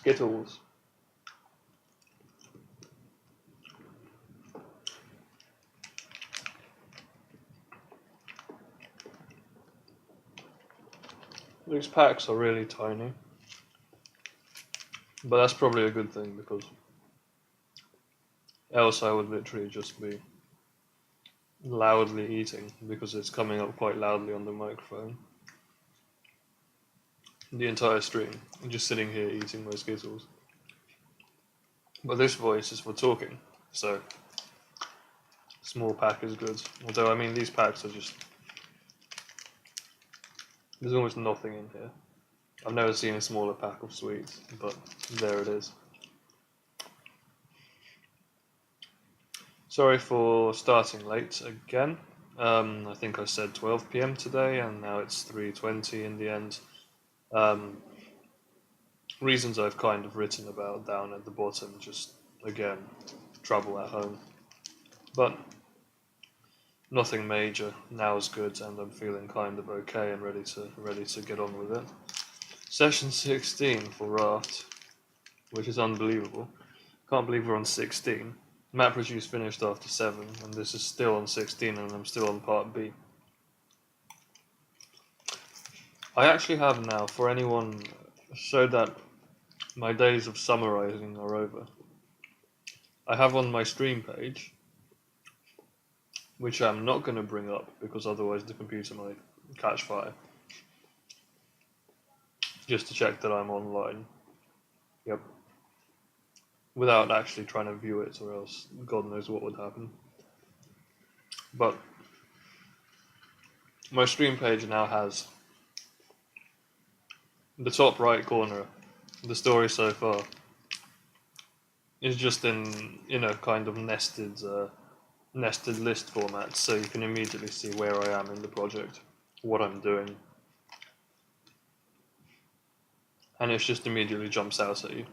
Skittles. These packs are really tiny, but that's probably a good thing because else I would literally just be loudly eating because it's coming up quite loudly on the microphone. The entire stream, I'm just sitting here eating my Skittles. But this voice is for talking, so small pack is good. Although, I mean, these packs are just... There's almost nothing in here. I've never seen a smaller pack of sweets, but there it is. Sorry for starting late again. I think I said 12 PM today, and now it's 3:20 in the end. Reasons I've kind of written about down at the bottom, just, again, trouble at home. But nothing major, now is good, and I'm feeling kind of okay and ready to get on with it. Session 16 for Raft, which is unbelievable. Can't believe we're on 16. MapReduce finished after 7, and this is still on 16, and I'm still on part B. I actually have now, for anyone, so that my days of summarizing are over, I have on my stream page, which I'm not going to bring up because otherwise the computer might catch fire, just to check that I'm online. Yep. Without actually trying to view it, or else God knows what would happen. But my stream page now has the top right corner, the story so far, is just in a kind of nested list format, so you can immediately see where I am in the project, what I'm doing, and it just immediately jumps out at you.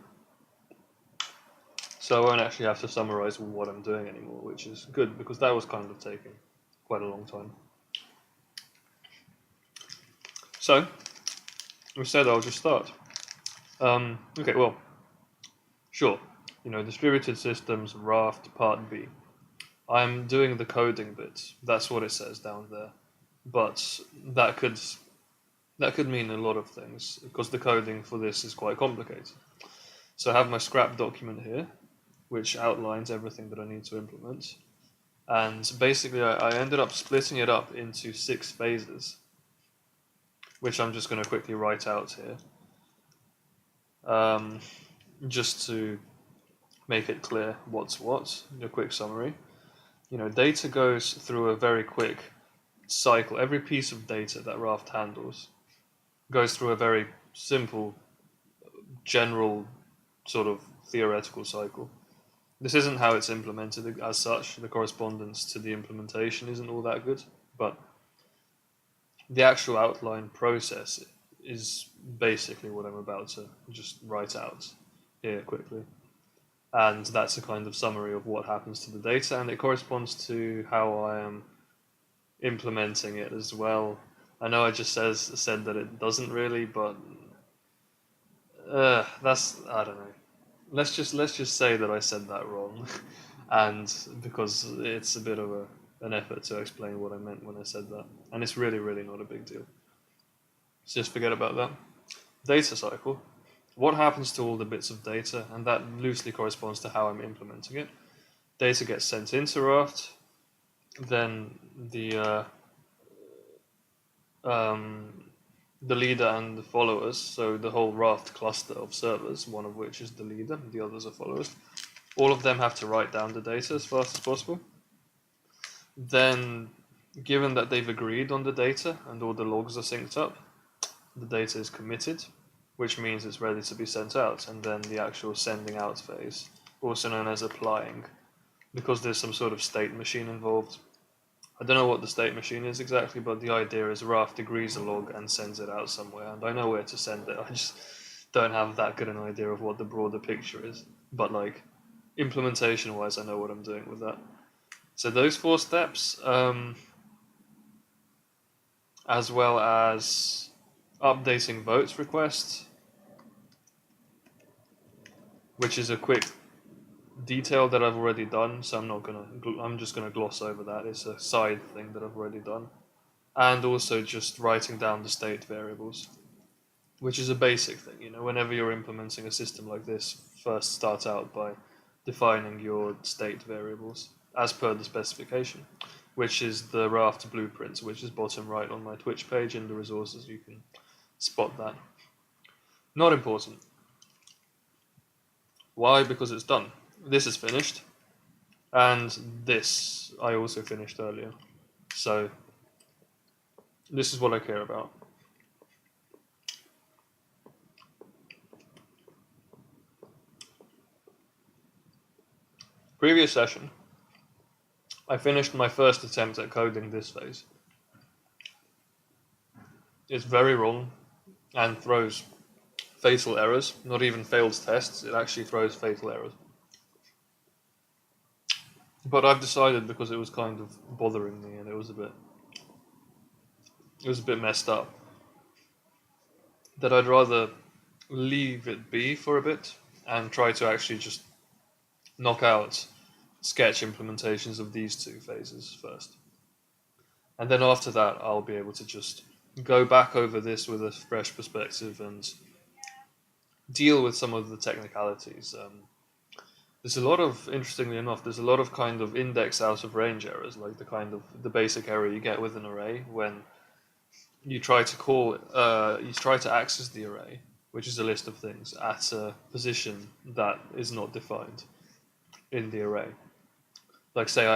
So I won't actually have to summarize what I'm doing anymore, which is good, because that was kind of taking quite a long time. So, we said I'll just start. Okay, well, sure, distributed systems, Raft, part B. I'm doing the coding bit, that's what it says down there, but that could mean a lot of things, because the coding for this is quite complicated. So I have my scrap document here, which outlines everything that I need to implement, and basically I ended up splitting it up into 6 phases, which I'm just going to quickly write out here, just to make it clear what's what, a quick summary. Data goes through a very quick cycle. Every piece of data that Raft handles goes through a very simple, general, sort of theoretical cycle. This isn't how it's implemented as such. The correspondence to the implementation isn't all that good, but the actual outline process is basically what I'm about to just write out here quickly. And that's a kind of summary of what happens to the data, and it corresponds to how I am implementing it as well. I know I just said that it doesn't really, but that's, I don't know. Let's just say that I said that wrong, and because it's a bit of an effort to explain what I meant when I said that, and it's really, really not a big deal. So just forget about that. Data cycle. What happens to all the bits of data, and that loosely corresponds to how I'm implementing it. Data gets sent into Raft, then the leader and the followers, so the whole Raft cluster of servers, one of which is the leader, the others are followers, all of them have to write down the data as fast as possible. Then, given that they've agreed on the data and all the logs are synced up, the data is committed, which means it's ready to be sent out, and then the actual sending out phase, also known as applying, because there's some sort of state machine involved. I don't know what the state machine is exactly, but the idea is Raft agrees a log and sends it out somewhere, and I know where to send it. I just don't have that good an idea of what the broader picture is. But like, implementation-wise, I know what I'm doing with that. So those 4 steps, as well as updating votes requests, which is a quick detail that I've already done, so I'm just gonna gloss over that. It's a side thing that I've already done. And also just writing down the state variables, which is a basic thing. You know, whenever you're implementing a system like this, first start out by defining your state variables as per the specification, which is the Raft blueprint, which is bottom right on my Twitch page. In the resources, you can spot that. Not important. Why? Because it's done. This is finished, and this I also finished earlier. So this is what I care about. Previous session, I finished my first attempt at coding this phase. It's very wrong and throws fatal errors. Not even fails tests, it actually throws fatal errors. But I've decided, because it was kind of bothering me and it was a bit messed up, that I'd rather leave it be for a bit and try to actually just knock out sketch implementations of these two phases first. And then after that, I'll be able to just go back over this with a fresh perspective and deal with some of the technicalities. There's a lot of, interestingly enough, there's a lot of kind of index out of range errors, like the basic error you get with an array when you try to access the array, which is a list of things, at a position that is not defined in the array. Like, say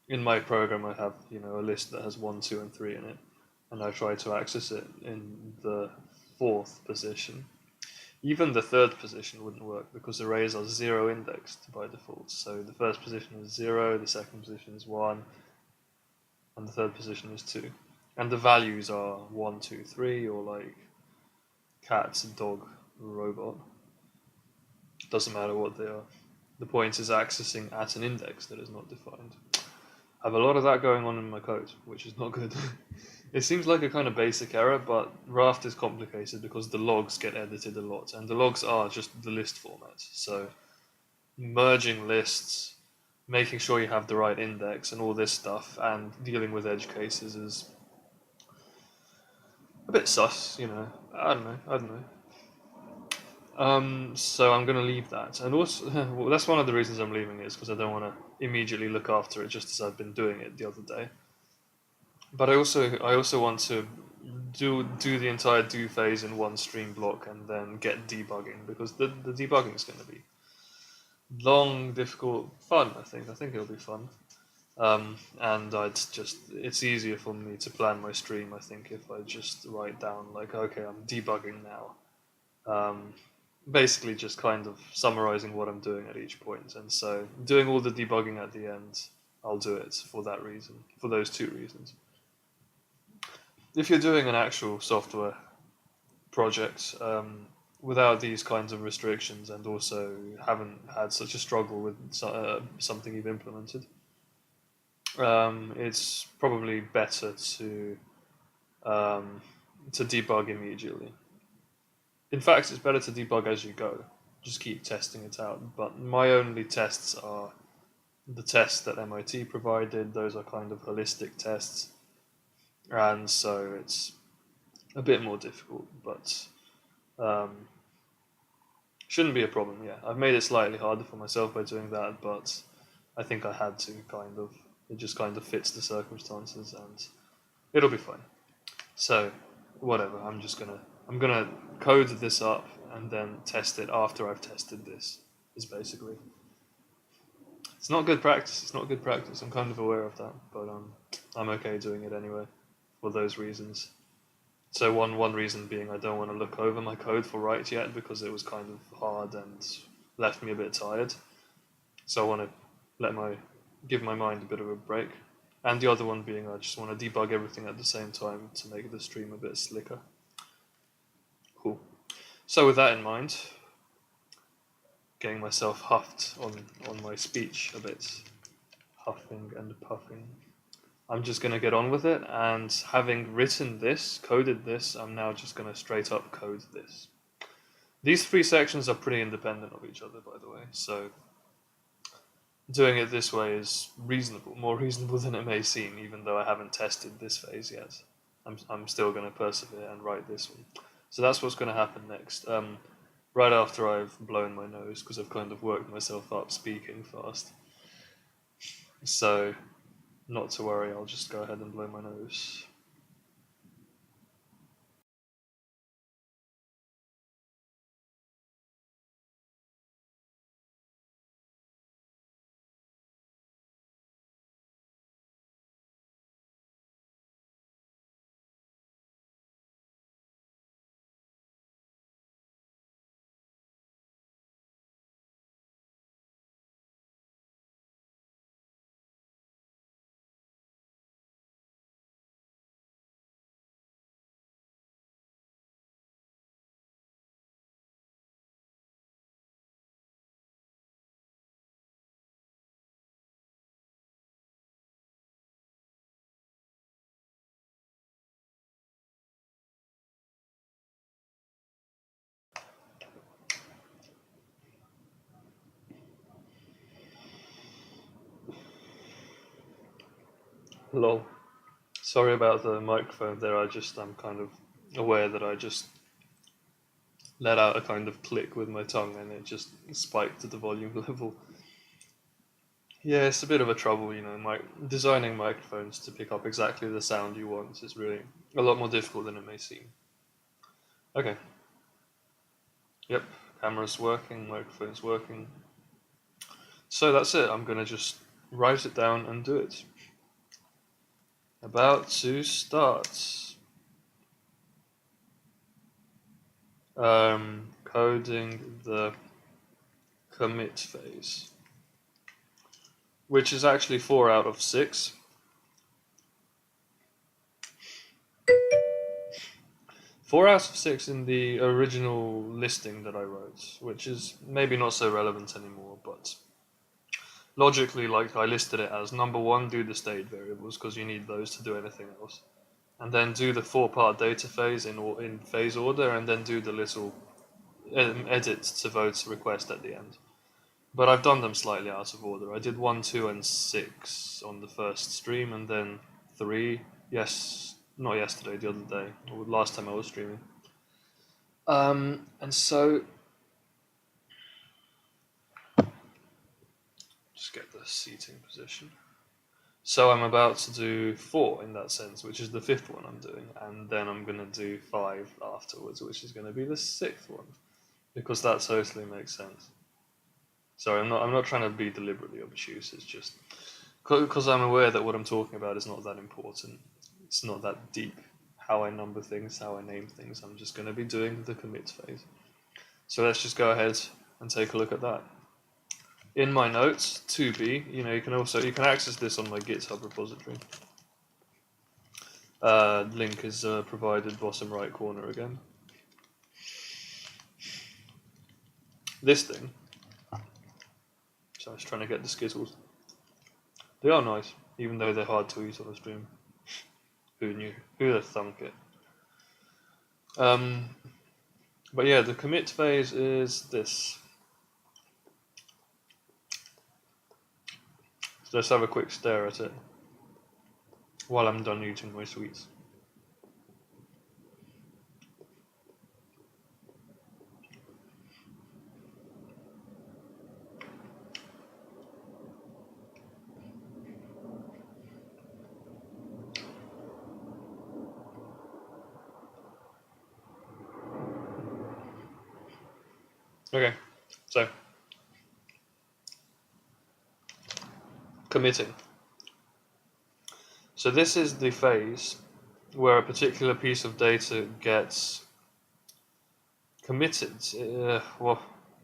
in my program I have, a list that has 1, 2, and 3 in it, and I try to access it in the 4th position. Even the 3rd position wouldn't work because arrays are 0 indexed by default. So the 1st position is 0, the 2nd position is 1, and the 3rd position is 2. And the values are 1, 2, 3, or like cat, dog, robot. Doesn't matter what they are. The point is accessing at an index that is not defined. I have a lot of that going on in my code, which is not good. It seems like a kind of basic error, but Raft is complicated because the logs get edited a lot, and the logs are just the list format. So merging lists, making sure you have the right index and all this stuff, and dealing with edge cases is a bit sus, I don't know. So I'm going to leave that, and also well, that's one of the reasons I'm leaving it, is because I don't want to immediately look after it just as I've been doing it the other day. But I also want to do the entire do phase in one stream block and then get debugging, because the debugging is going to be long, difficult, fun. I think it'll be fun. And it's easier for me to plan my stream, I think, if I just write down, like, okay, I'm debugging now. Basically just kind of summarizing what I'm doing at each point. And so doing all the debugging at the end, I'll do it for that reason, for those two reasons. If you're doing an actual software project without these kinds of restrictions, and also haven't had such a struggle with something you've implemented, it's probably better to debug immediately. In fact, it's better to debug as you go. Just keep testing it out. But my only tests are the tests that MIT provided. Those are kind of holistic tests, and so it's a bit more difficult, but shouldn't be a problem. Yeah, I've made it slightly harder for myself by doing that, but I think I had to it just kind of fits the circumstances, and it'll be fine. So whatever, I'm gonna code this up and then test it after I've tested this, is basically. It's not good practice, I'm kind of aware of that, but I'm okay doing it anyway, for those reasons. So one reason being, I don't want to look over my code for write yet, because it was kind of hard and left me a bit tired. So I want to give my mind a bit of a break. And the other one being, I just want to debug everything at the same time to make the stream a bit slicker. Cool. So with that in mind, getting myself huffed on my speech a bit, huffing and puffing, I'm just going to get on with it, and having written this, coded this, I'm now just going to straight up code this. These three sections are pretty independent of each other, by the way, so doing it this way is reasonable, more reasonable than it may seem, even though I haven't tested this phase yet. I'm still going to persevere and write this one. So that's what's going to happen next. Right after I've blown my nose, because I've kind of worked myself up speaking fast. So, not to worry, I'll just go ahead and blow my nose. Lol. Sorry about the microphone there, I'm kind of aware that I just let out a kind of click with my tongue and it just spiked to the volume level. Yeah, it's a bit of a trouble, designing microphones to pick up exactly the sound you want is really a lot more difficult than it may seem. Okay. Yep, camera's working, microphone's working. So that's it, I'm gonna just write it down and do it. About to start. Coding the commit phase, which is actually 4 out of 6. Four out of 6 in the original listing that I wrote, which is maybe not so relevant anymore, but logically, like I listed it as number 1, do the state variables, because you need those to do anything else. And then do the 4-part data phase in phase order, and then do the little edit to vote request at the end. But I've done them slightly out of order. I did 1, 2, and 6 on the first stream, and then 3. Not yesterday, the other day, or last time I was streaming. And so, just get the seating position. So I'm about to do 4 in that sense, which is the 5th one I'm doing, and then I'm going to do 5 afterwards, which is going to be the 6th one, because that totally makes sense. Sorry, I'm not trying to be deliberately obtuse. It's just because I'm aware that what I'm talking about is not that important. It's not that deep. How I number things, how I name things. I'm just going to be doing the commit phase. So let's just go ahead and take a look at that. In my notes, 2b, you can access this on my GitHub repository. Link is provided bottom right corner again. This thing. So I was trying to get the Skittles. They are nice, even though they're hard to eat on a stream. Who knew? Who'd have thunk it? But yeah, the commit phase is this. So let's have a quick stare at it while I'm done eating my sweets. Okay, so committing. So this is the phase where a particular piece of data gets committed.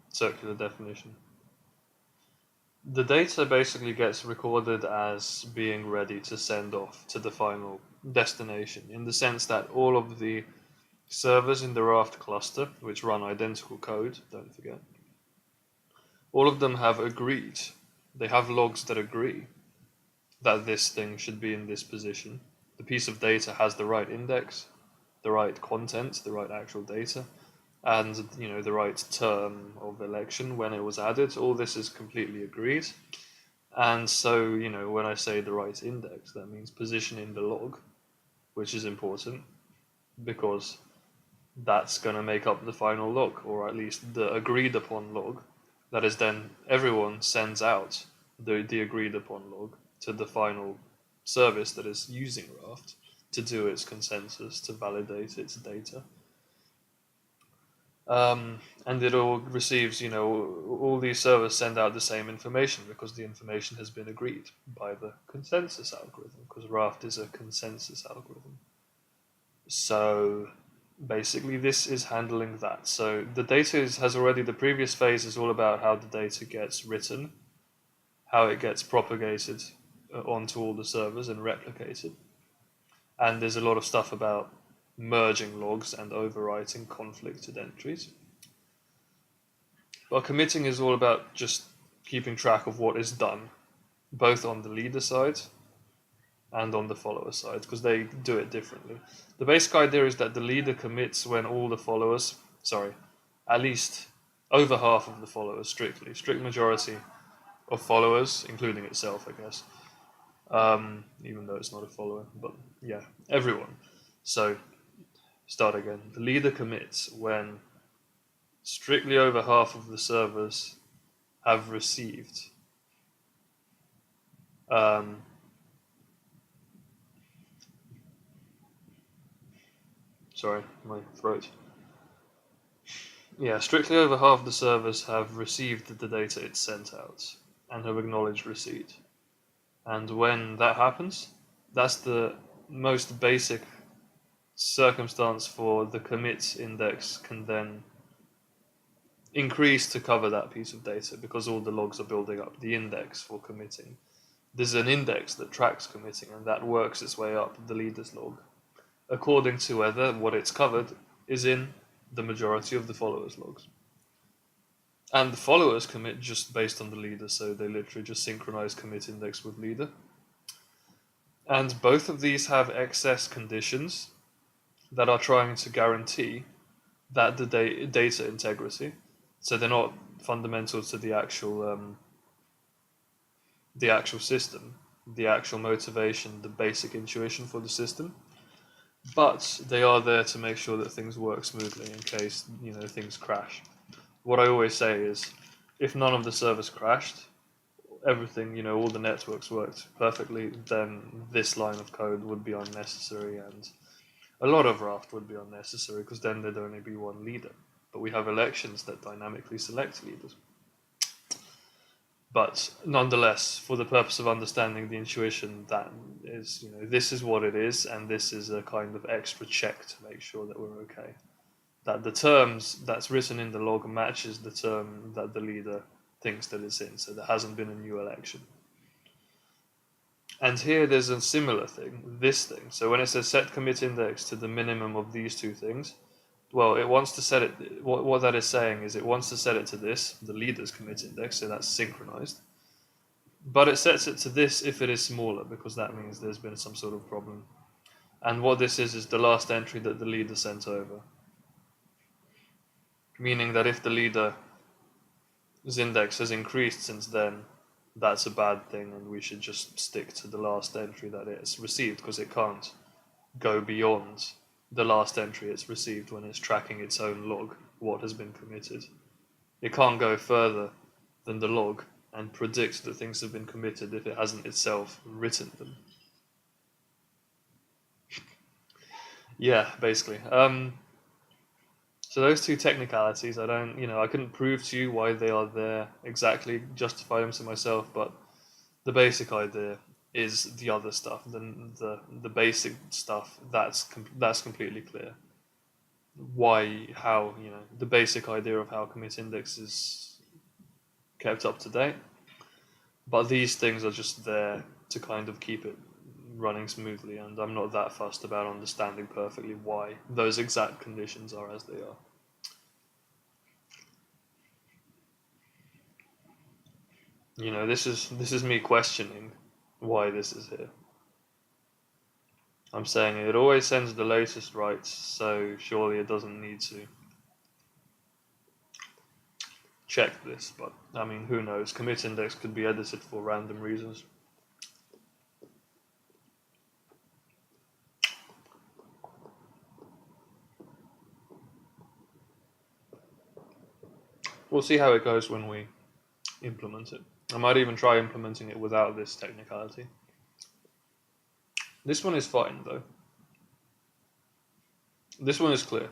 Circular definition. The data basically gets recorded as being ready to send off to the final destination, in the sense that all of the servers in the Raft cluster, which run identical code, don't forget, all of them have agreed. They have logs that agree that this thing should be in this position. The piece of data has the right index, the right content, the right actual data, and the right term of election when it was added. All this is completely agreed. And so, when I say the right index, that means position in the log, which is important because that's going to make up the final log, or at least the agreed upon log. That is, then everyone sends out the agreed upon log to the final service that is using Raft to do its consensus, to validate its data. And it all receives, all these servers send out the same information because the information has been agreed by the consensus algorithm, because Raft is a consensus algorithm. So basically this is handling that. So the data has already, the previous phase is all about how the data gets written, how it gets propagated onto all the servers and replicated. And there's a lot of stuff about merging logs and overwriting conflicted entries. But committing is all about just keeping track of what is done, both on the leader side and on the follower side, because they do it differently. The basic idea is that the leader commits when all the followers, at least over half of the followers, strict majority of followers, including itself, I guess, even though it's not a follower, but yeah, everyone. So, start again. The leader commits when strictly over half of the servers have received sorry, my throat. Yeah, strictly over half the servers have received the data it sent out and have acknowledged receipt. And when that happens, that's the most basic circumstance for the commit index can then increase to cover that piece of data, because all the logs are building up the index for committing. There's an index that tracks committing, and that works its way up the leader's log, according to whether what it's covered is in the majority of the followers' logs. And the followers commit just based on the leader, so they literally just synchronize commit index with leader. And both of these have excess conditions that are trying to guarantee that the data integrity. So they're not fundamental to the actual system, the actual motivation, the basic intuition for the system. But they are there to make sure that things work smoothly in case things crash. What I always say is, if none of the servers crashed, everything, all the networks worked perfectly, then this line of code would be unnecessary, and a lot of Raft would be unnecessary, because then there'd only be one leader. But we have elections that dynamically select leaders. But nonetheless, for the purpose of understanding the intuition, that is, this is what it is, and this is a kind of extra check to make sure that we're okay. That the terms that's written in the log matches the term that the leader thinks that it's in, so there hasn't been a new election. And here there's a similar thing, this thing. So when it says set commit index to the minimum of these two things, well, it wants to set it, what that is saying is it wants to set it to this, the leader's commit index, so that's synchronized. But it sets it to this if it is smaller, because that means there's been some sort of problem. And what this is the last entry that the leader sent over. Meaning that if the leader's index has increased since then, that's a bad thing, and we should just stick to the last entry that it's received, because it can't go beyond the last entry it's received when it's tracking its own log, what has been committed. It can't go further than the log and predict that things have been committed if it hasn't itself written them. Yeah, basically. So those two technicalities, I couldn't prove to you why they are there exactly, justify them to myself, but the basic idea is the other stuff, the basic stuff, that's completely clear. Why, how, the basic idea of how commit index is kept up to date. But these things are just there to kind of keep it running smoothly, and I'm not that fussed about understanding perfectly why those exact conditions are as they are. This is me questioning why this is here. I'm saying it always sends the latest writes, so surely it doesn't need to. check this, but I mean, who knows? Commit index could be edited for random reasons. We'll see how it goes when we implement it. I might even try implementing it without this technicality. This one is fine though. This one is clear.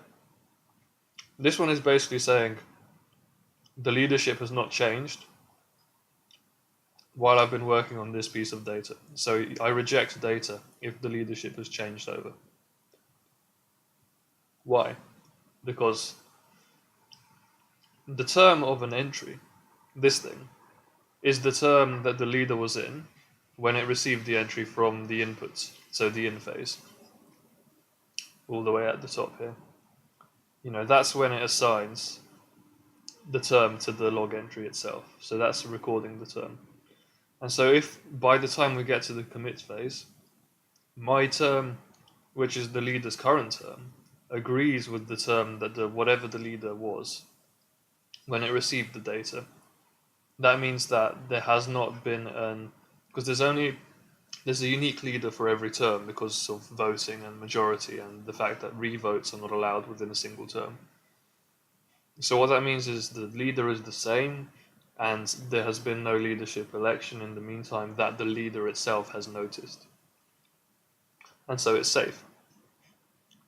This one is basically saying the leadership has not changed while I've been working on this piece of data. So I reject data if the leadership has changed over. Why? Because the term of an entry, this thing, is the term that the leader was in when it received the entry from the inputs, so the in phase, all the way at the top here. That's when it assigns the term to the log entry itself. So that's recording the term. And so if by the time we get to the commit phase, my term, which is the leader's current term, agrees with the term that whatever the leader was when it received the data, that means that there has not been because there's a unique leader for every term because of voting and majority and the fact that revotes are not allowed within a single term. So what that means is the leader is the same, and there has been no leadership election in the meantime that the leader itself has noticed. And so it's safe.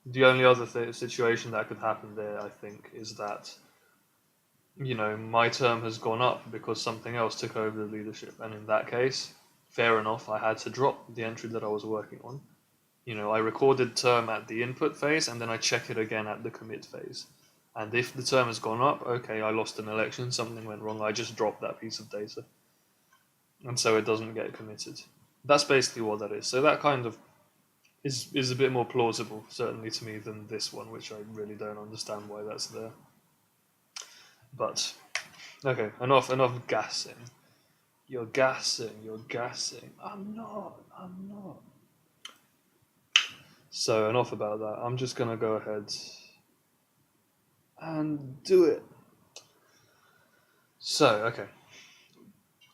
The only other situation that could happen there, I think, is that my term has gone up because something else took over the leadership. And in that case, fair enough, I had to drop the entry that I was working on. I recorded term at the input phase and then I check it again at the commit phase. And if the term has gone up, okay, I lost an election, something went wrong, I just dropped that piece of data. And so it doesn't get committed. That's basically what that is. So that kind of is a bit more plausible, certainly to me, than this one, which I really don't understand why that's there. But, okay, enough gassing. You're gassing. I'm not. So, enough about that. I'm just going to go ahead and do it. So, okay.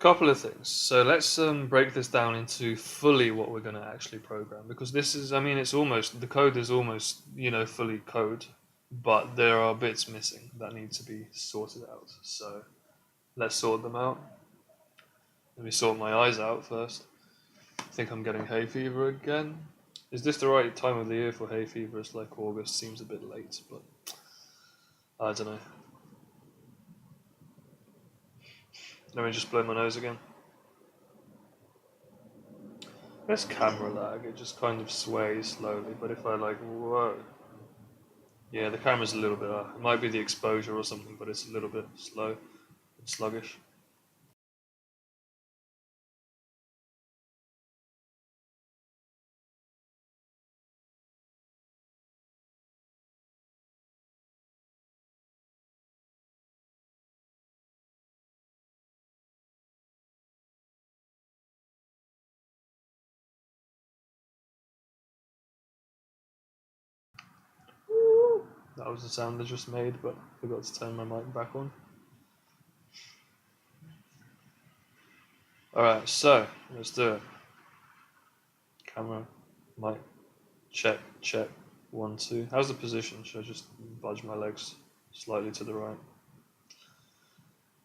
Couple of things. So let's break this down into fully what we're going to actually program, because this is, it's almost, the code is almost, fully code, but there are bits missing that need to be sorted out. So let's sort them out. Let me sort my eyes out first. I think I'm getting hay fever again. Is this the right time of the year for hay fever? It's like August, seems a bit late, but I don't know. Let me just blow my nose again. There's camera lag, it just kind of sways slowly, but if I whoa. Yeah, the camera's a little bit, it might be the exposure or something, but it's a little bit slow and sluggish. That was the sound I just made, but I forgot to turn my mic back on. Alright, so let's do it. Camera, mic, check, 1, 2. How's the position? Should I just budge my legs slightly to the right?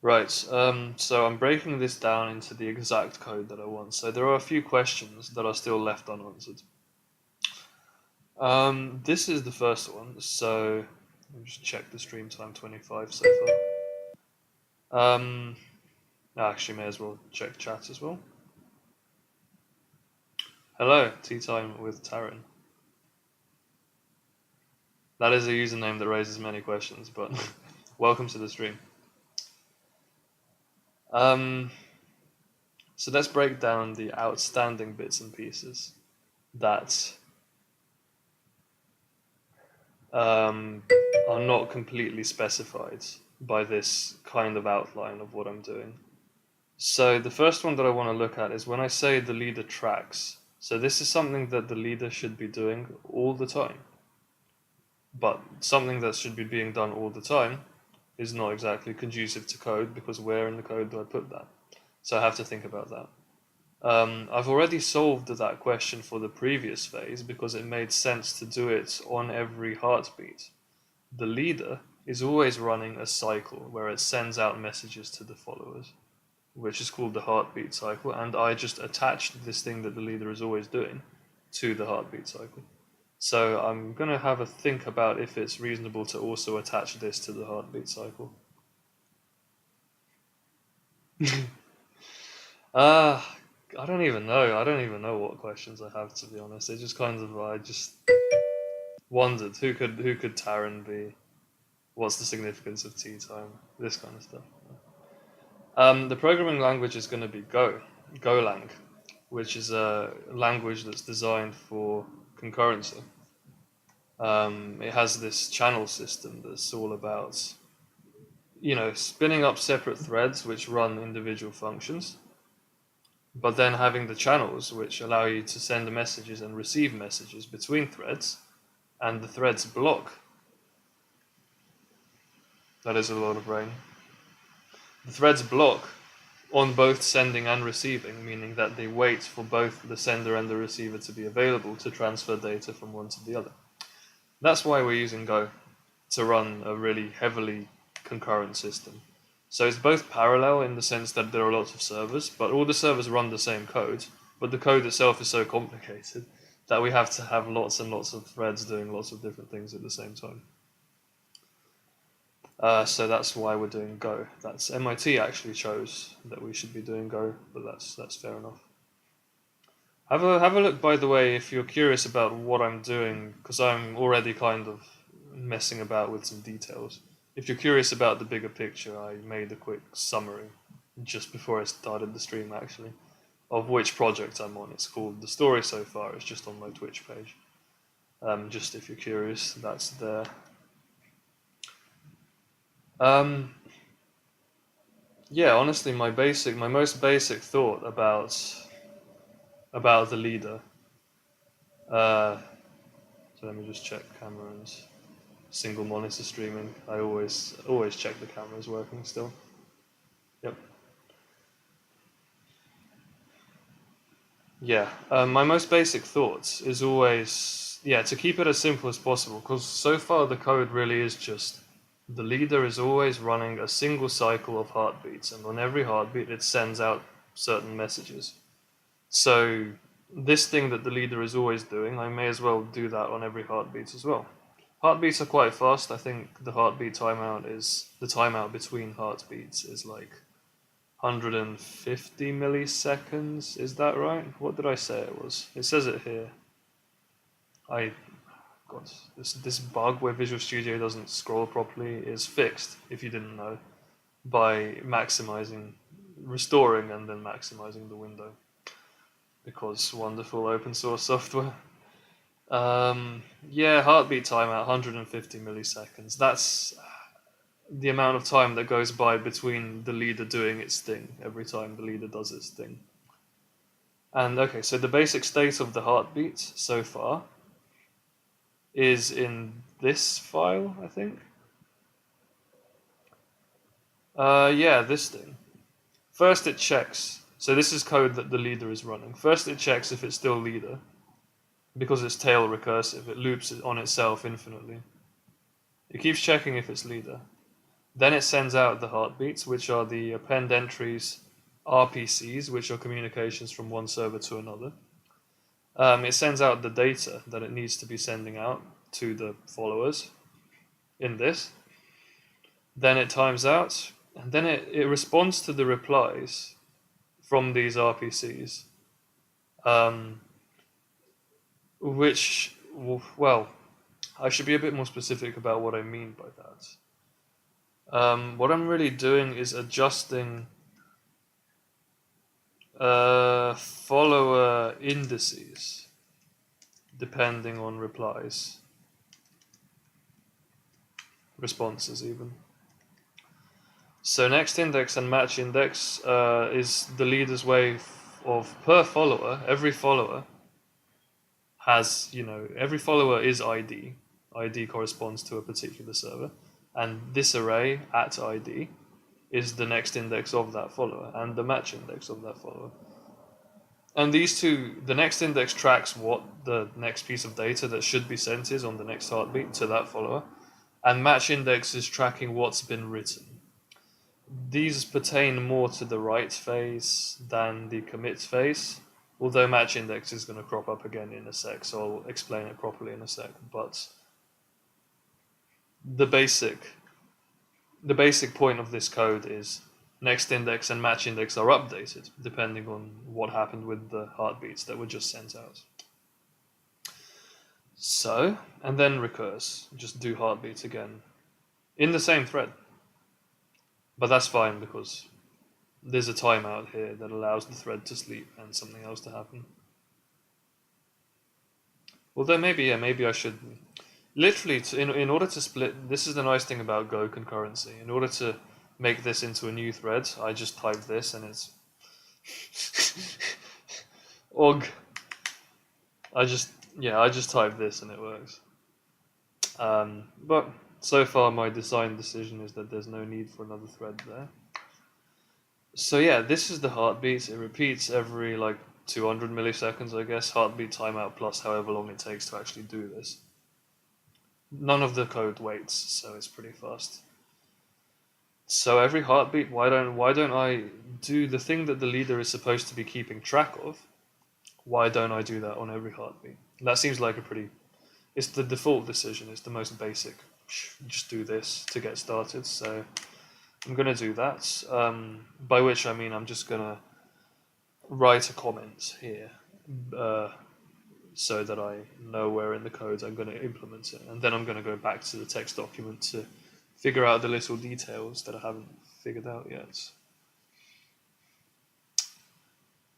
Right, so I'm breaking this down into the exact code that I want. So there are a few questions that are still left unanswered. This is the first one, so let me just check the stream time, 25 so far. Actually, may as well check chat as well. Hello, Tea Time with Taryn. That is a username that raises many questions, but welcome to the stream. So let's break down the outstanding bits and pieces that are not completely specified by this kind of outline of what I'm doing. So the first one that I want to look at is when I say the leader tracks. So this is something that the leader should be doing all the time. But something that should be being done all the time is not exactly conducive to code, because where in the code do I put that? So I have to think about that. I've already solved that question for the previous phase because it made sense to do it on every heartbeat. The leader is always running a cycle where it sends out messages to the followers, which is called the heartbeat cycle, and I just attached this thing that the leader is always doing to the heartbeat cycle. So I'm going to have a think about if it's reasonable to also attach this to the heartbeat cycle. I don't even know. I don't even know what questions I have, to be honest. It just kind of, I just wondered who could Taran be? What's the significance of tea time? This kind of stuff. The programming language is going to be Golang, which is a language that's designed for concurrency. It has this channel system that's all about, spinning up separate threads which run individual functions, but then having the channels which allow you to send messages and receive messages between threads, and the threads block. That is a lot of rain. The threads block on both sending and receiving, meaning that they wait for both the sender and the receiver to be available to transfer data from one to the other. That's why we're using Go to run a really heavily concurrent system. So it's both parallel in the sense that there are lots of servers, but all the servers run the same code, but the code itself is so complicated that we have to have lots and lots of threads doing lots of different things at the same time. So that's why we're doing Go. That's MIT actually chose that we should be doing Go, but that's fair enough. Have a look, by the way, if you're curious about what I'm doing, because I'm already kind of messing about with some details. If you're curious about the bigger picture, I made a quick summary just before I started the stream, actually, of which project I'm on. It's called The Story So Far. It's just on my Twitch page. Just if you're curious, that's there. Yeah, honestly, my most basic thought about the leader. So let me just check camera and single monitor streaming. I always check the camera is working still. Yep. Yeah, my most basic thoughts is always, to keep it as simple as possible, because so far the code really is just the leader is always running a single cycle of heartbeats, and on every heartbeat it sends out certain messages. So this thing that the leader is always doing, I may as well do that on every heartbeat as well. Heartbeats are quite fast. I think the heartbeat timeout between heartbeats is like 150 milliseconds. Is that right? What did I say it was? It says it here. God, this bug where Visual Studio doesn't scroll properly is fixed, if you didn't know, by restoring and then maximizing the window. Because wonderful open source software. Heartbeat timeout, 150 milliseconds. That's the amount of time that goes by between the leader doing its thing, every time the leader does its thing. And okay, so the basic state of the heartbeat so far is in this file, I think. This thing. First it checks. So this is code that the leader is running. First it checks if it's still leader. Because it's tail recursive, it loops it on itself infinitely. It keeps checking if it's leader. Then it sends out the heartbeats, which are the append entries RPCs, which are communications from one server to another. It sends out the data that it needs to be sending out to the followers in this. Then it times out, and then it responds to the replies from these RPCs. Which, well, I should be a bit more specific about what I mean by that. What I'm really doing is adjusting follower indices depending on responses even. So next index and match index is the leader's way of per follower. Every follower has, every follower is ID. ID corresponds to a particular server. and this array at ID is the next index of that follower and the match index of that follower. And these two, the next index tracks what the next piece of data that should be sent is on the next heartbeat to that follower, and match index is tracking what's been written. These pertain more to the write phase than the commit phase, although match index is going to crop up again in a sec, so I'll explain it properly in a sec. But the basic point of this code is next index and match index are updated depending on what happened with the heartbeats that were just sent out. So, and then recurse, just do heartbeats again in the same thread. But that's fine because there's a timeout here that allows the thread to sleep and something else to happen. Although maybe I should literally in order to split. This is the nice thing about Go concurrency. In order to make this into a new thread, I just type this and it's og. I just type this and it works. But so far my design decision is that there's no need for another thread there. So yeah, this is the heartbeat. It repeats every like 200 milliseconds, I guess. Heartbeat timeout plus however long it takes to actually do this. None of the code waits, so it's pretty fast. So every heartbeat, why don't I do the thing that the leader is supposed to be keeping track of? Why don't I do that on every heartbeat? That seems like it's the default decision. It's the most basic. Just do this to get started. So I'm going to do that, by which I mean I'm just going to write a comment here so that I know where in the code I'm going to implement it. And then I'm going to go back to the text document to figure out the little details that I haven't figured out yet.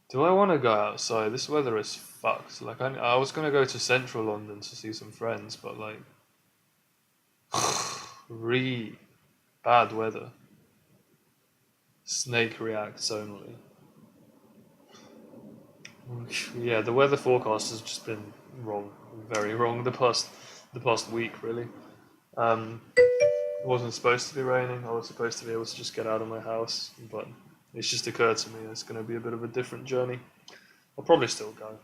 Do I want to go outside? This weather is fucked. Like I was going to go to central London to see some friends, but like really bad weather. Snake reacts only. Yeah, the weather forecast has just been wrong, very wrong the past week really. It wasn't supposed to be raining. I was supposed to be able to just get out of my house, but it's just occurred to me it's going to be a bit of a different journey. I'll probably still go.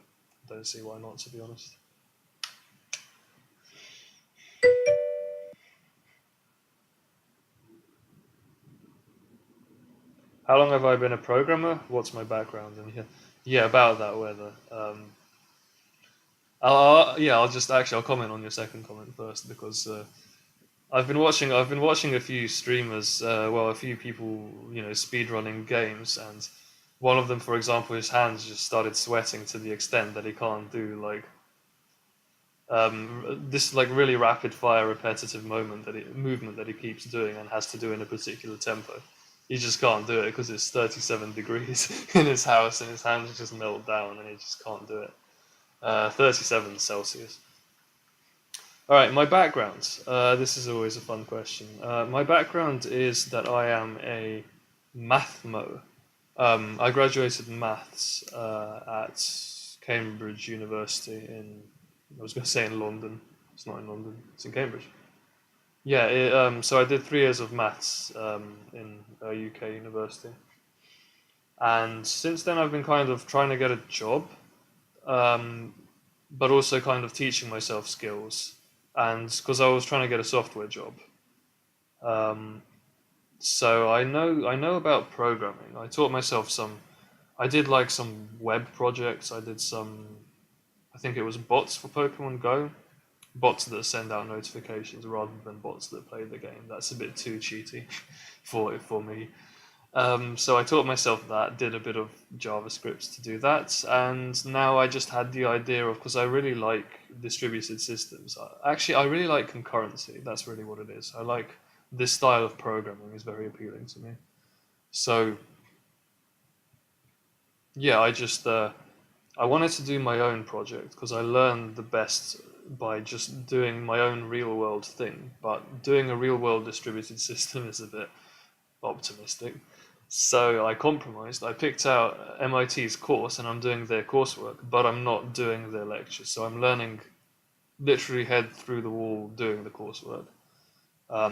Don't see why not, to be honest. How long have I been a programmer? What's my background in here? Yeah, about that weather. I'll comment on your second comment first because I've been watching a few streamers, a few people, speedrunning games, and one of them, for example, his hands just started sweating to the extent that he can't do like this like really rapid fire repetitive movement that he keeps doing and has to do in a particular tempo. He just can't do it because it's 37 degrees in his house and his hands just melt down and he just can't do it. 37 Celsius. All right, my background. This is always a fun question. My background is that I am a mathmo. I graduated maths at Cambridge University I was going to say in London. It's not in London. It's in Cambridge. Yeah, so I did 3 years of maths in a UK university. And since then I've been kind of trying to get a job, but also kind of teaching myself skills. And because I was trying to get a software job. So I know about programming. I taught myself I did like some web projects. I did I think it was bots for Pokemon Go. Bots that send out notifications rather than bots that play the game. That's a bit too cheaty for me. So I taught myself that, did a bit of JavaScript to do that, and now I just had the idea of, because I really like distributed systems. I really like concurrency. That's really what it is. I like this style of programming is very appealing to me. So yeah, I wanted to do my own project because I learned the best by just doing my own real world thing. But doing a real world distributed system is a bit optimistic. So I compromised. I picked out MIT's course and I'm doing their coursework, but I'm not doing their lectures. So I'm learning literally head through the wall doing the coursework.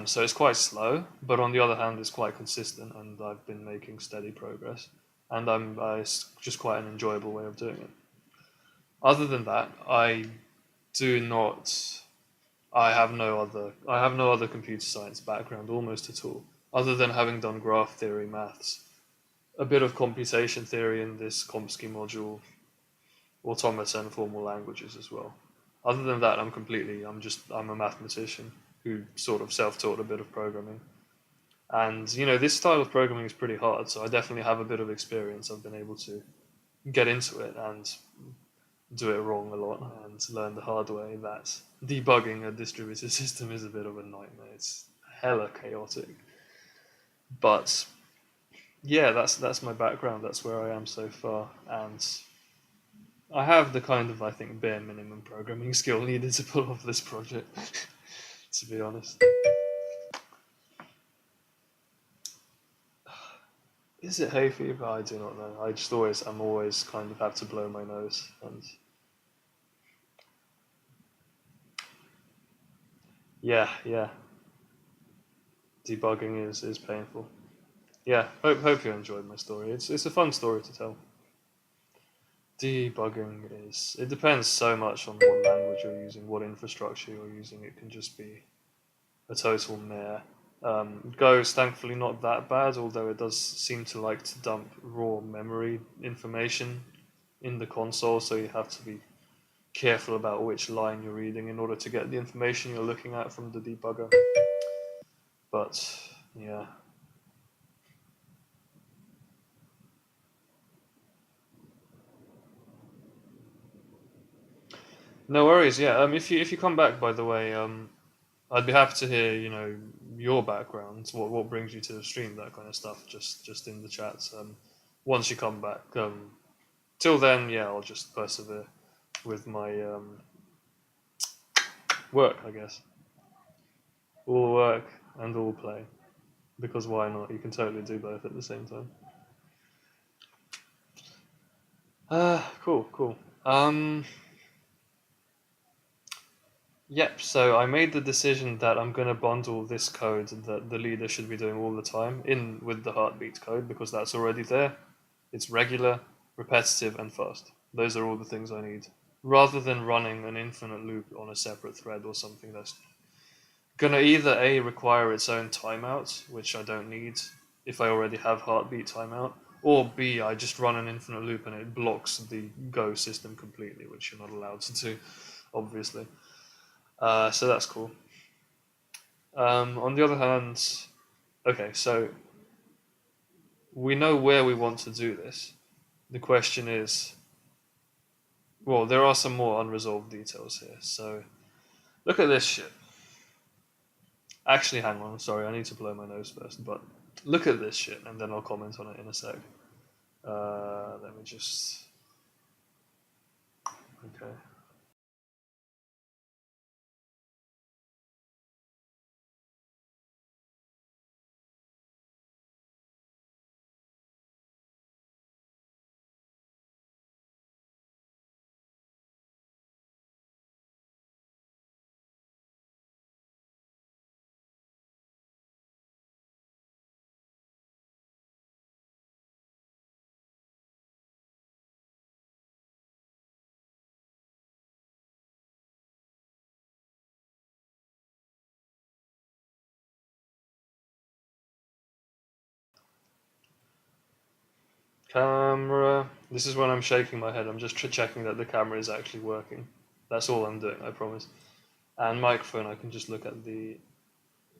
So it's quite slow, but on the other hand, it's quite consistent, and I've been making steady progress. And it's just quite an enjoyable way of doing it. Other than that, do not. I have no other computer science background almost at all, other than having done graph theory, maths, a bit of computation theory in this CompSci module, automata and formal languages as well. Other than that, I'm a mathematician who sort of self-taught a bit of programming. And this style of programming is pretty hard, so I definitely have a bit of experience. I've been able to get into it and do it wrong a lot and learn the hard way that debugging a distributed system is a bit of a nightmare. It's hella chaotic. But yeah, that's my background. That's where I am so far, and I have the kind of, I think, bare minimum programming skill needed to pull off this project. To be honest, is it hay fever? I do not know. I'm always kind of have to blow my nose, and yeah, debugging is painful. Yeah, hope you enjoyed my story. It's a fun story to tell. Debugging it depends so much on what language you're using, what infrastructure you're using. It can just be a total mare. Go is thankfully not that bad, although it does seem to like to dump raw memory information in the console, so you have to be careful about which line you're reading in order to get the information you're looking at from the debugger. But yeah. No worries. Yeah. If you come back, by the way, I'd be happy to hear, your background, what brings you to the stream, that kind of stuff. Just in the chats. Once you come back. Till then, yeah, I'll just persevere with my work, I guess. All work and all play, because why not? You can totally do both at the same time. Cool. Yep, so I made the decision that I'm going to bundle this code that the leader should be doing all the time in with the heartbeat code because that's already there. It's regular, repetitive, and fast. Those are all the things I need. Rather than running an infinite loop on a separate thread or something that's going to either A, require its own timeout, which I don't need if I already have heartbeat timeout, or B, I just run an infinite loop and it blocks the Go system completely, which you're not allowed to do, obviously. So that's cool. On the other hand, okay, so we know where we want to do this. The question is, well, there are some more unresolved details here. So look at this shit. Actually, hang on, sorry, I need to blow my nose first, but look at this shit, and then I'll comment on it in a sec. Let me just. Okay. Camera. This is when I'm shaking my head. I'm just checking that the camera is actually working. That's all I'm doing, I promise. And microphone, I can just look at the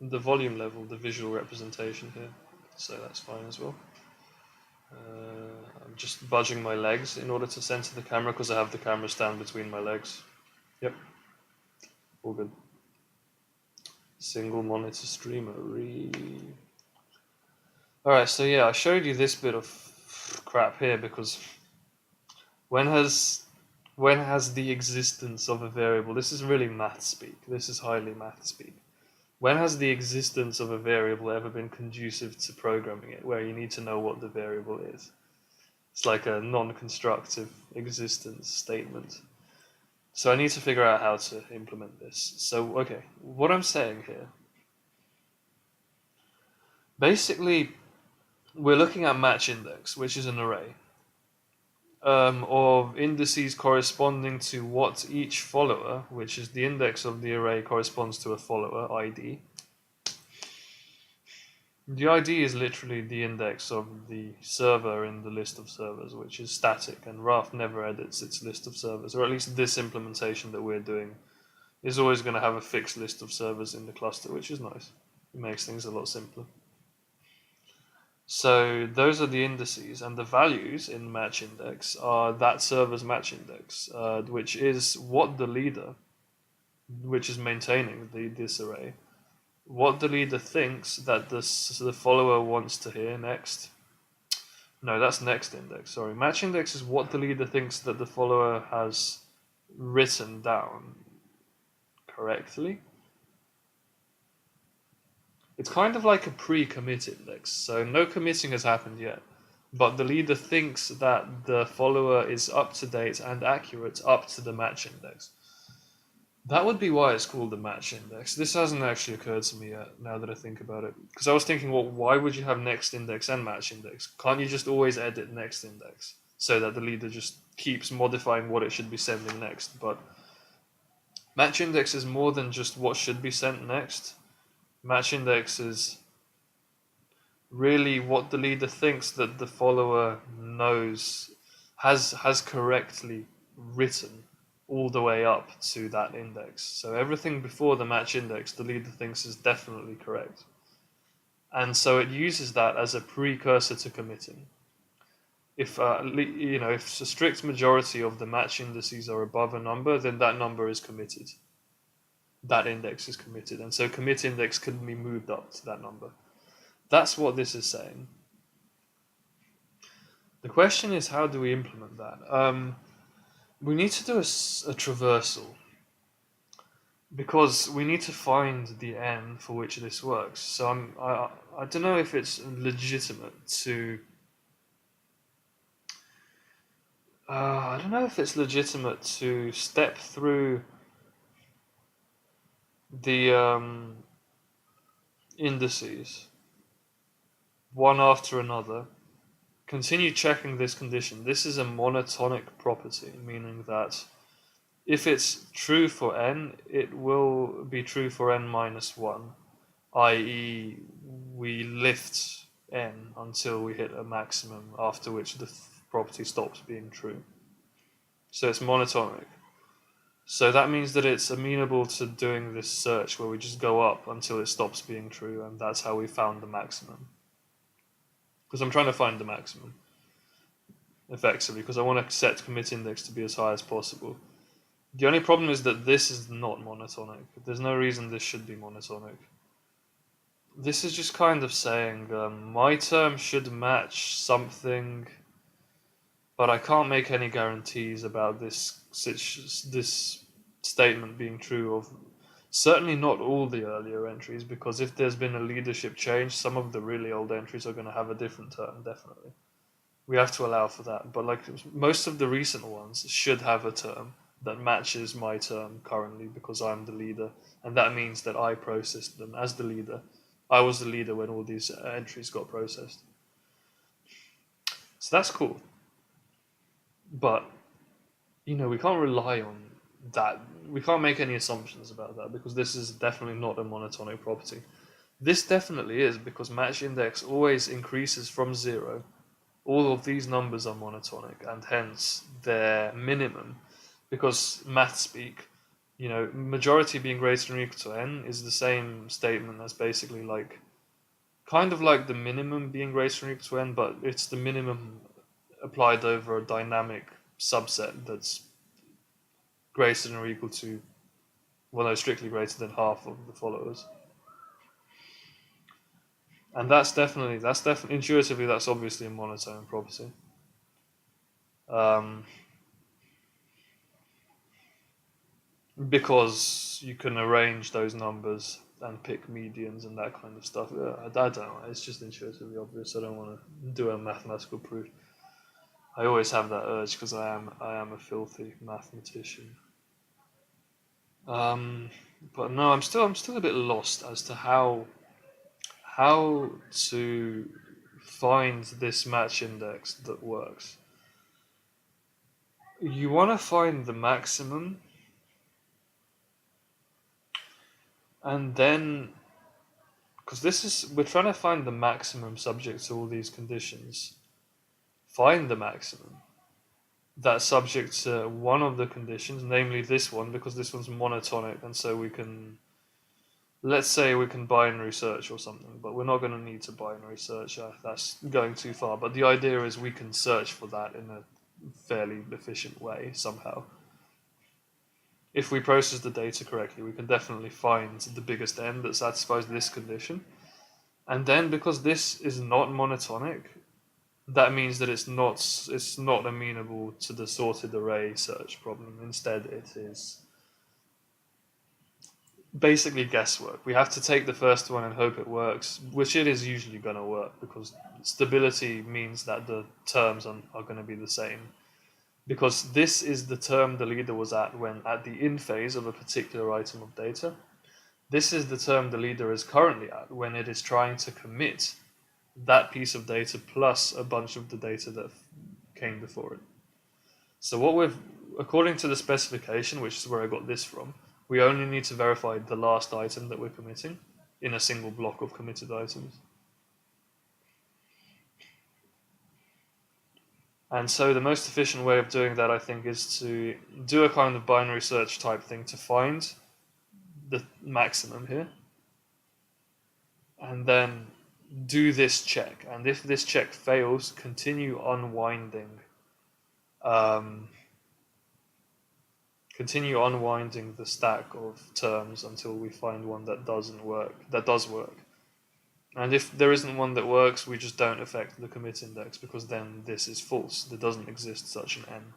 volume level, the visual representation here. So that's fine as well. I'm just budging my legs in order to center the camera because I have the camera stand between my legs. Yep, all good. Single monitor streamer. Alright, so yeah, I showed you this bit of crap here because when has the existence of a variable, this is really math speak, this is highly math speak. When has the existence of a variable ever been conducive to programming it, where you need to know what the variable is? It's like a non-constructive existence statement. So I need to figure out how to implement this. So, okay, what I'm saying here Basically, we're looking at match index, which is an array of indices corresponding to what each follower, which is the index of the array, corresponds to a follower ID. The ID is literally the index of the server in the list of servers, which is static, and Raft never edits its list of servers, or at least this implementation that we're doing is always going to have a fixed list of servers in the cluster, which is nice. It makes things a lot simpler. So those are the indices, and the values in match index are that server's match index, which is what the leader, which is maintaining this array, what the leader thinks that the follower wants to hear next. No, that's next index. Sorry, match index is what the leader thinks that the follower has written down correctly. It's kind of like a pre-commit index, so no committing has happened yet, but the leader thinks that the follower is up to date and accurate up to the match index. That would be why it's called the match index. This hasn't actually occurred to me yet, now that I think about it. Because I was thinking, well, why would you have next index and match index? Can't you just always edit next index so that the leader just keeps modifying what it should be sending next? But match index is more than just what should be sent next. Match index is really what the leader thinks that the follower knows has correctly written all the way up to that index. So everything before the match index, the leader thinks is definitely correct. And so it uses that as a precursor to committing. If if a strict majority of the match indices are above a number, then that number is committed. That index is committed, and so commit index can be moved up to that number. That's what this is saying. The question is, how do we implement that? We need to do a traversal, because we need to find the n for which this works. So I don't know if it's legitimate to. I don't know if it's legitimate to step through the indices one after another. Continue checking this condition. This is a monotonic property, meaning that if it's true for n, it will be true for n minus 1, i.e. we lift n until we hit a maximum, after which the property stops being true. So it's monotonic. So that means that it's amenable to doing this search where we just go up until it stops being true, and that's how we found the maximum. Because I'm trying to find the maximum, effectively, because I want to set commit index to be as high as possible. The only problem is that this is not monotonic. There's no reason this should be monotonic. This is just kind of saying my term should match something, but I can't make any guarantees about this statement being true of certainly not all the earlier entries, because if there's been a leadership change, some of the really old entries are going to have a different term, definitely. We have to allow for that, but like most of the recent ones should have a term that matches my term currently, because I'm the leader, and that means that I processed them as the leader. I was the leader when all these entries got processed. So that's cool. But, we can't rely on that. We can't make any assumptions about that, because this is definitely not a monotonic property. This definitely is, because match index always increases from 0. All of these numbers are monotonic, and hence their minimum, because math speak, majority being greater than or equal to n is the same statement as basically kind of like the minimum being greater than or equal to n, but it's the minimum applied over a dynamic subset that's greater than or equal to, strictly greater than half of the followers. And that's definitely intuitively, that's obviously a monotone property. Because you can arrange those numbers and pick medians and that kind of stuff. I don't know, it's just intuitively obvious. I don't want to do a mathematical proof. I always have that urge because I am a filthy mathematician. But no, I'm still a bit lost as to how how to find this match index that works. You want to find the maximum, and then, because we're trying to find the maximum subject to all these conditions. Find the maximum that's subject to one of the conditions, namely this one, because this one's monotonic, and so we can, let's say we can binary search or something, but we're not going to need to binary search. That's going too far. But the idea is we can search for that in a fairly efficient way somehow. If we process the data correctly, we can definitely find the biggest n that satisfies this condition. And then, because this is not monotonic, that means that it's not amenable to the sorted array search problem. Instead, it is basically guesswork. We have to take the first one and hope it works, which it is usually going to work, because stability means that the terms are going to be the same. Because this is the term the leader was at when at the in phase of a particular item of data. This is the term the leader is currently at when it is trying to commit that piece of data plus a bunch of the data that came before it. So according to the specification, which is where I got this from, we only need to verify the last item that we're committing in a single block of committed items. And so the most efficient way of doing that, I think, is to do a kind of binary search type thing to find the maximum here, and then do this check. And if this check fails, continue unwinding the stack of terms until we find one that does work. And if there isn't one that works, we just don't affect the commit index, because then this is false. There doesn't exist such an n.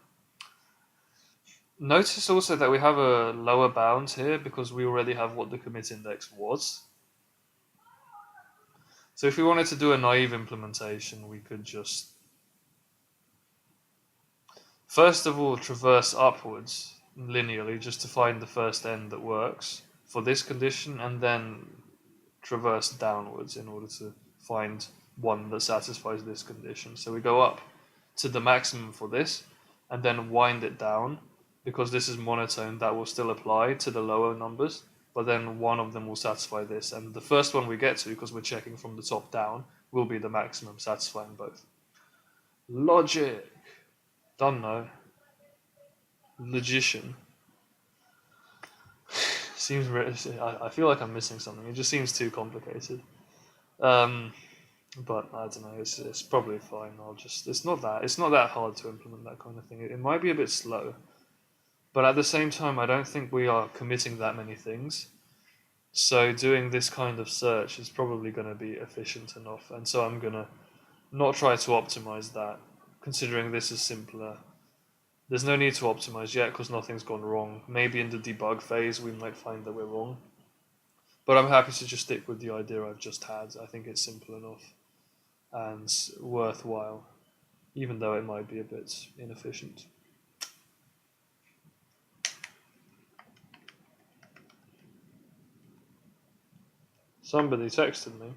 Notice also that we have a lower bound here because we already have what the commit index was. So if we wanted to do a naive implementation, we could just first of all traverse upwards linearly just to find the first n that works for this condition, and then traverse downwards in order to find one that satisfies this condition. So we go up to the maximum for this and then wind it down. Because this is monotone, that will still apply to the lower numbers, but then one of them will satisfy this, and the first one we get to, because we're checking from the top down, will be the maximum satisfying both. Logic. Don't know. Logician. Seems. I feel like I'm missing something. It just seems too complicated. But I don't know. It's probably fine. It's not that hard to implement that kind of thing. It might be a bit slow. But at the same time, I don't think we are committing that many things. So doing this kind of search is probably going to be efficient enough. And so I'm going to not try to optimize that, considering this is simpler. There's no need to optimize yet because nothing's gone wrong. Maybe in the debug phase, we might find that we're wrong. But I'm happy to just stick with the idea I've just had. I think it's simple enough and worthwhile, even though it might be a bit inefficient. Somebody texted me.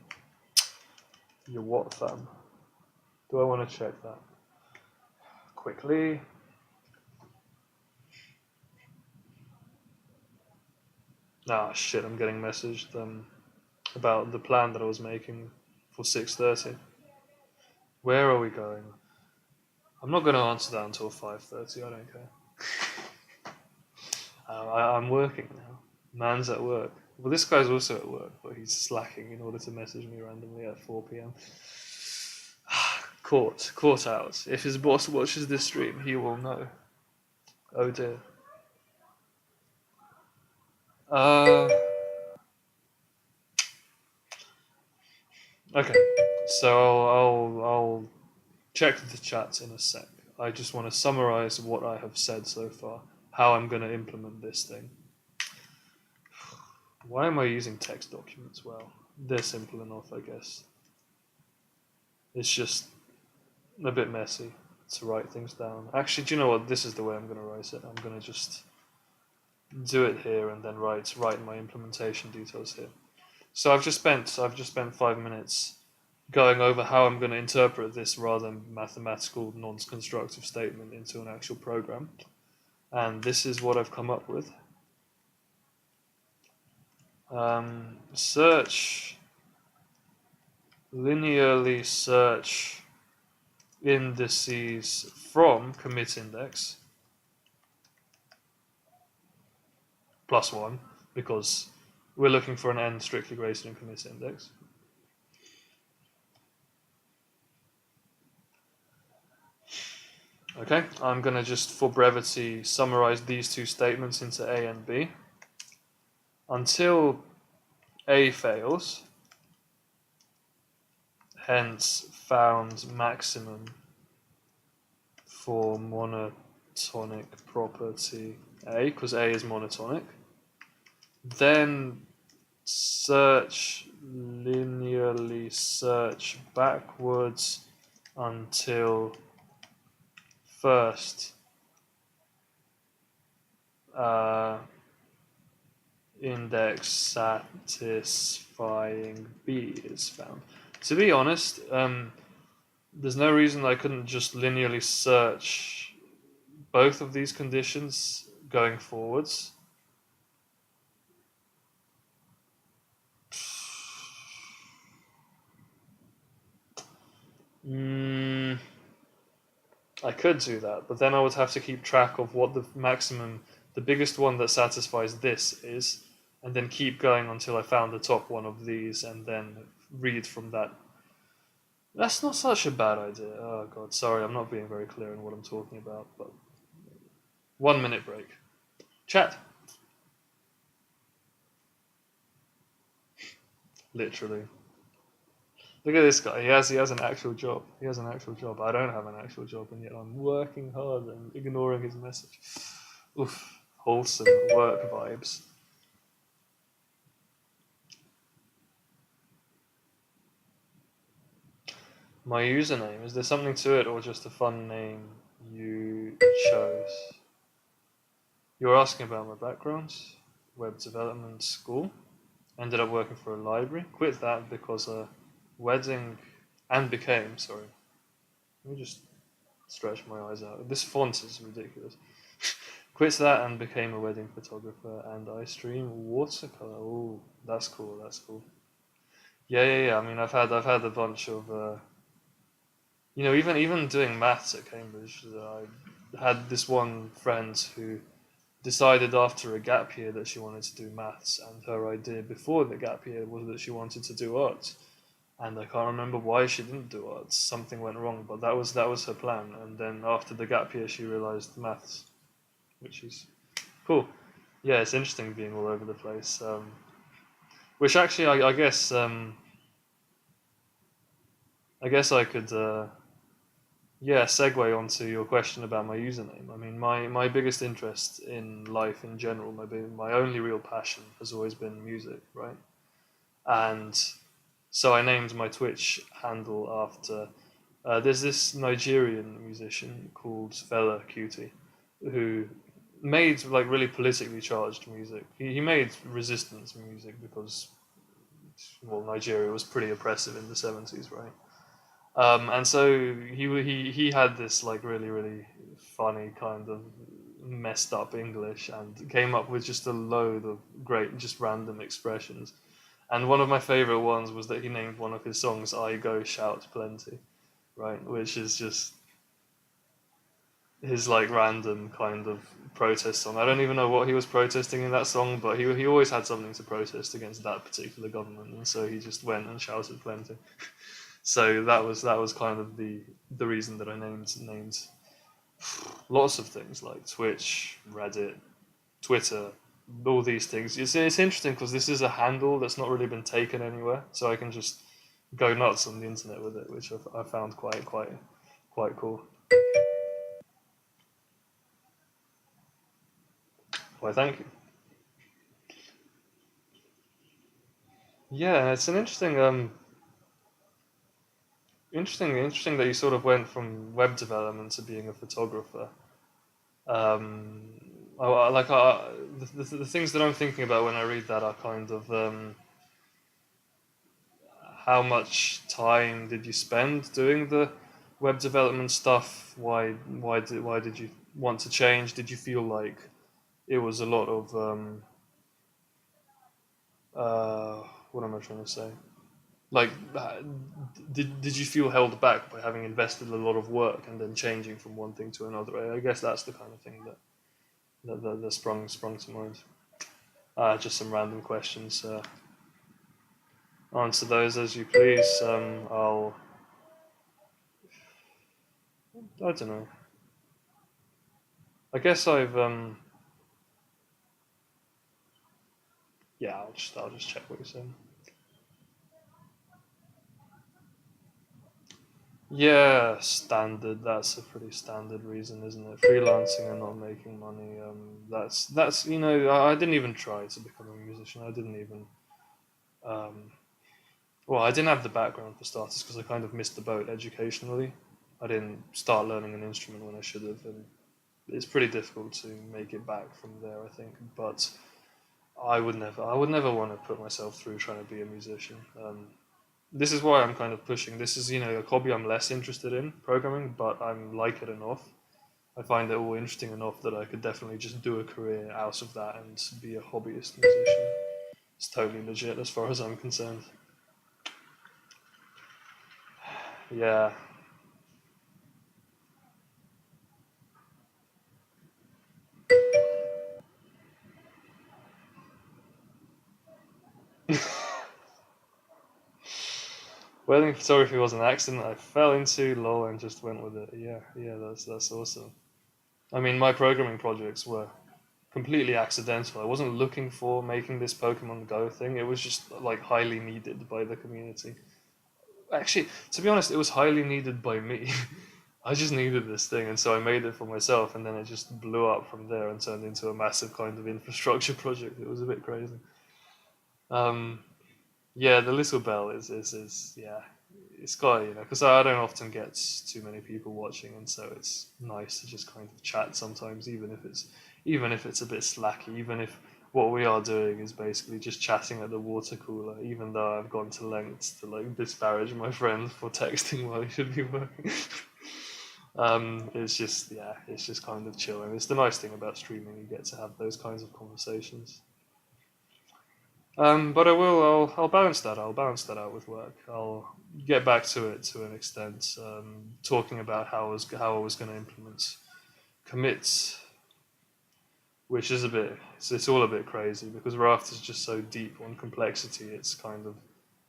You what, fam? Do I want to check that? Quickly. Ah, shit, I'm getting messaged about the plan that I was making for 6:30. Where are we going? I'm not going to answer that until 5:30, I don't care. I'm working now. Man's at work. Well, this guy's also at work, but he's slacking in order to message me randomly at 4 p.m. Caught out. If his boss watches this stream, he will know. Oh dear. Okay, so I'll check the chat in a sec. I just want to summarize what I have said so far, how I'm going to implement this thing. Why am I using text documents? Well, they're simple enough, I guess. It's just a bit messy to write things down. Actually, do you know what? This is the way I'm going to write it. I'm going to just do it here and then write my implementation details here. So I've just spent 5 minutes going over how I'm going to interpret this rather mathematical non-constructive statement into an actual program, and this is what I've come up with. Search, linearly search indices from commit index plus 1, because we're looking for an n strictly greater than commit index. Okay, I'm going to just, for brevity, summarize these two statements into A and B. Until A fails, hence found maximum for monotonic property A, because A is monotonic. Then search, linearly search backwards until first index satisfying B is found. To be honest, there's no reason I couldn't just linearly search both of these conditions going forwards. I could do that, but then I would have to keep track of what the maximum, the biggest one that satisfies this is, and then keep going until I found the top one of these, and then read from that. That's not such a bad idea. Oh god, sorry, I'm not being very clear in what I'm talking about, but 1 minute break. Chat. Literally. Look at this guy. He has an actual job. He has an actual job. I don't have an actual job, and yet I'm working hard and ignoring his message. Oof. Wholesome work vibes. My username, is there something to it or just a fun name you chose? You're asking about my background, web development school. Ended up working for a library. Quit that because a wedding and became, sorry. Let me just stretch my eyes out. This font is ridiculous. Quit that and became a wedding photographer, and I stream watercolor. Oh, that's cool. That's cool. Yeah. I mean, I've had a bunch of, even doing maths at Cambridge. I had this one friend who decided after a gap year that she wanted to do maths, and her idea before the gap year was that she wanted to do art. And I can't remember why she didn't do art. Something went wrong, but that was her plan. And then after the gap year, she realized maths, which is cool. Yeah, it's interesting being all over the place. Which actually, I guess, I could, segue onto your question about my username. I mean, my biggest interest in life in general, my only real passion has always been music, right? And so I named my Twitch handle after. There's this Nigerian musician called Fela Kuti, who made like really politically charged music. He made resistance music because, well, Nigeria was pretty oppressive in the 70s, right? And so he had this like really funny kind of messed up English and came up with just a load of great, just random expressions. And one of my favorite ones was that he named one of his songs "I Go Shout Plenty," right? Which is just his like random kind of protest song. I don't even know what he was protesting in that song, but he always had something to protest against that particular government, and so he just went and shouted plenty. So that was kind of the reason that I named lots of things like Twitch, Reddit, Twitter, all these things. It's interesting because this is a handle that's not really been taken anywhere, so I can just go nuts on the internet with it, which I found quite cool. Why, thank you. Yeah, it's an interesting that you sort of went from web development to being a photographer. Um, the things that I'm thinking about when I read that are kind of how much time did you spend doing the web development stuff? Why did you want to change? Did you feel like it was a lot of what am I trying to say? Like, did you feel held back by having invested a lot of work and then changing from one thing to another? I guess that's the kind of thing that sprung to mind. Just some random questions. Answer those as you please. I don't know. I guess yeah, I'll just check what you're saying. Yeah, standard. That's a pretty standard reason, isn't it? Freelancing and not making money. That's I didn't even try to become a musician. I didn't even. Um, well, I didn't have the background for starters because I kind of missed the boat educationally. I didn't start learning an instrument when I should have, and it's pretty difficult to make it back from there, I think. But I would never want to put myself through trying to be a musician. This is why I'm kind of pushing. This is, a hobby I'm less interested in, programming, but I'm like it enough. I find it all interesting enough that I could definitely just do a career out of that and be a hobbyist musician. It's totally legit as far as I'm concerned. Yeah. Wedding photography was an accident I fell into, lol, and just went with it. Yeah, that's awesome. I mean, my programming projects were completely accidental. I wasn't looking for making this Pokemon Go thing. It was just like highly needed by the community. Actually, to be honest, it was highly needed by me. I just needed this thing, and so I made it for myself, and then it just blew up from there and turned into a massive kind of infrastructure project. It was a bit crazy. Um, yeah, the little bell is yeah, it's got because I don't often get too many people watching, and so it's nice to just kind of chat sometimes, even if it's a bit slacky, even if what we are doing is basically just chatting at the water cooler, even though I've gone to lengths to like disparage my friend for texting while he should be working. It's just kind of chill, and it's the nice thing about streaming. You get to have those kinds of conversations. But I'll balance that. I'll balance that out with work. I'll get back to it to an extent, talking about how I was going to implement commits, which is it's all a bit crazy because Raft is just so deep on complexity. It's kind of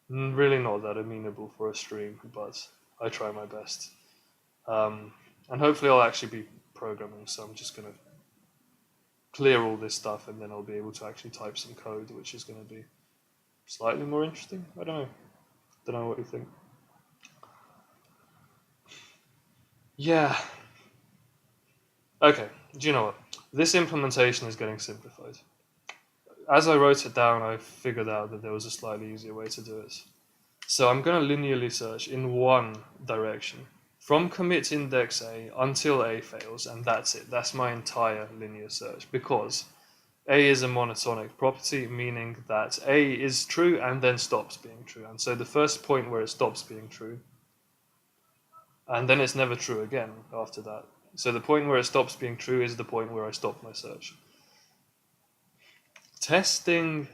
really not that amenable for a stream, but I try my best. Um, and hopefully I'll actually be programming, so I'm just going to clear all this stuff and then I'll be able to actually type some code, which is going to be slightly more interesting. I don't know. Don't know what you think. Yeah. Okay. Do you know what? This implementation is getting simplified. As I wrote it down, I figured out that there was a slightly easier way to do it. So I'm going to linearly search in one direction from commit index A until A fails, and that's it. That's my entire linear search because A is a monotonic property, meaning that A is true and then stops being true. And so the first point where it stops being true, and then it's never true again after that. So the point where it stops being true is the point where I stop my search. Testing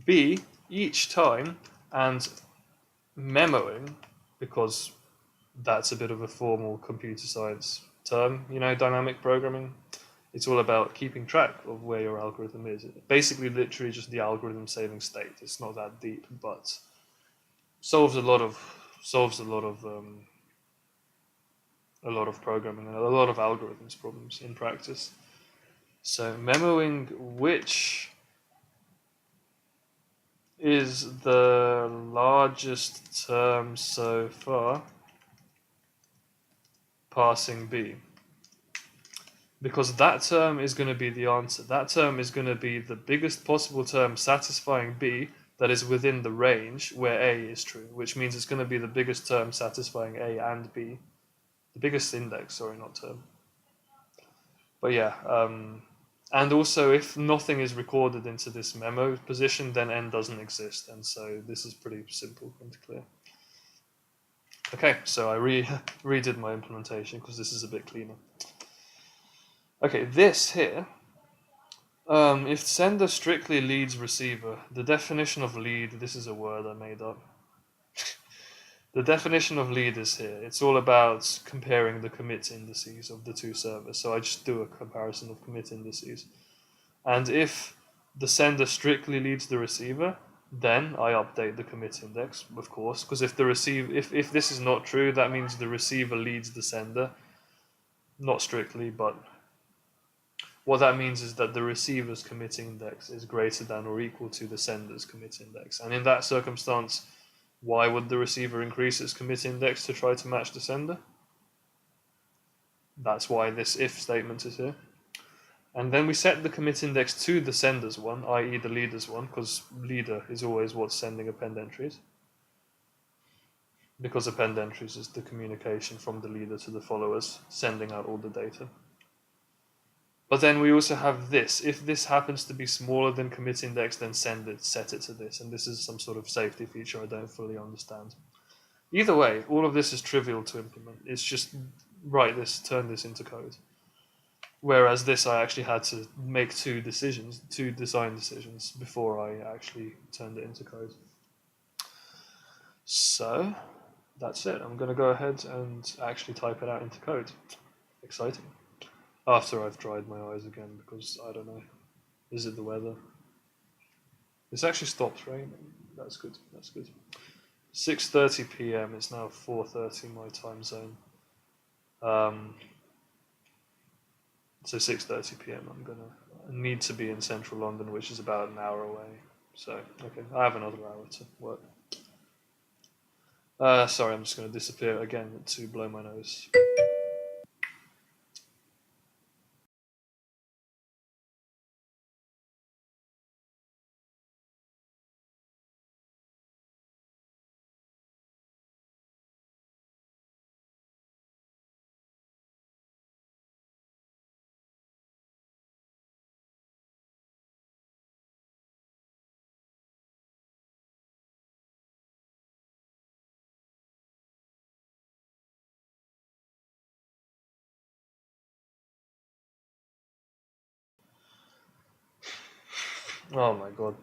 B each time and memoing, because that's a bit of a formal computer science term, dynamic programming. It's all about keeping track of where your algorithm is. Basically, literally just the algorithm saving state. It's not that deep, but solves a lot of programming and a lot of algorithms problems in practice. So memoing which is the largest term so far passing B. Because that term is going to be the answer. That term is going to be the biggest possible term satisfying B that is within the range where A is true, which means it's going to be the biggest term satisfying A and B. The biggest index, sorry, not term. But yeah, And also, if nothing is recorded into this memo position, then n doesn't exist. And so this is pretty simple and clear. Okay, so I redid my implementation because this is a bit cleaner. Okay, this here, if sender strictly leads receiver, the definition of lead, this is a word I made up. The definition of lead is here. It's all about comparing the commit indices of the two servers. So I just do a comparison of commit indices. And if the sender strictly leads the receiver, then I update the commit index, of course, because if this is not true, that means the receiver leads the sender. Not strictly, but what that means is that the receiver's commit index is greater than or equal to the sender's commit index. And in that circumstance, why would the receiver increase its commit index to try to match the sender? That's why this if statement is here. And then we set the commit index to the sender's one, i.e. the leader's one, because leader is always what's sending append entries. Because append entries is the communication from the leader to the followers, sending out all the data. But then we also have this. If this happens to be smaller than commit index, then set it to this. And this is some sort of safety feature I don't fully understand. Either way, all of this is trivial to implement. It's just turn this into code. Whereas this, I actually had to make two design decisions before I actually turned it into code. So that's it. I'm going to go ahead and actually type it out into code. Exciting. After I've dried my eyes again, because I don't know. Is it the weather? This actually stopped raining. That's good. That's good. 6:30 p.m. It's now 4:30 my time zone. So 6:30 p.m. I need to be in central London, which is about an hour away. So okay, I have another hour to work. Sorry, I'm just going to disappear again to blow my nose. Oh my god.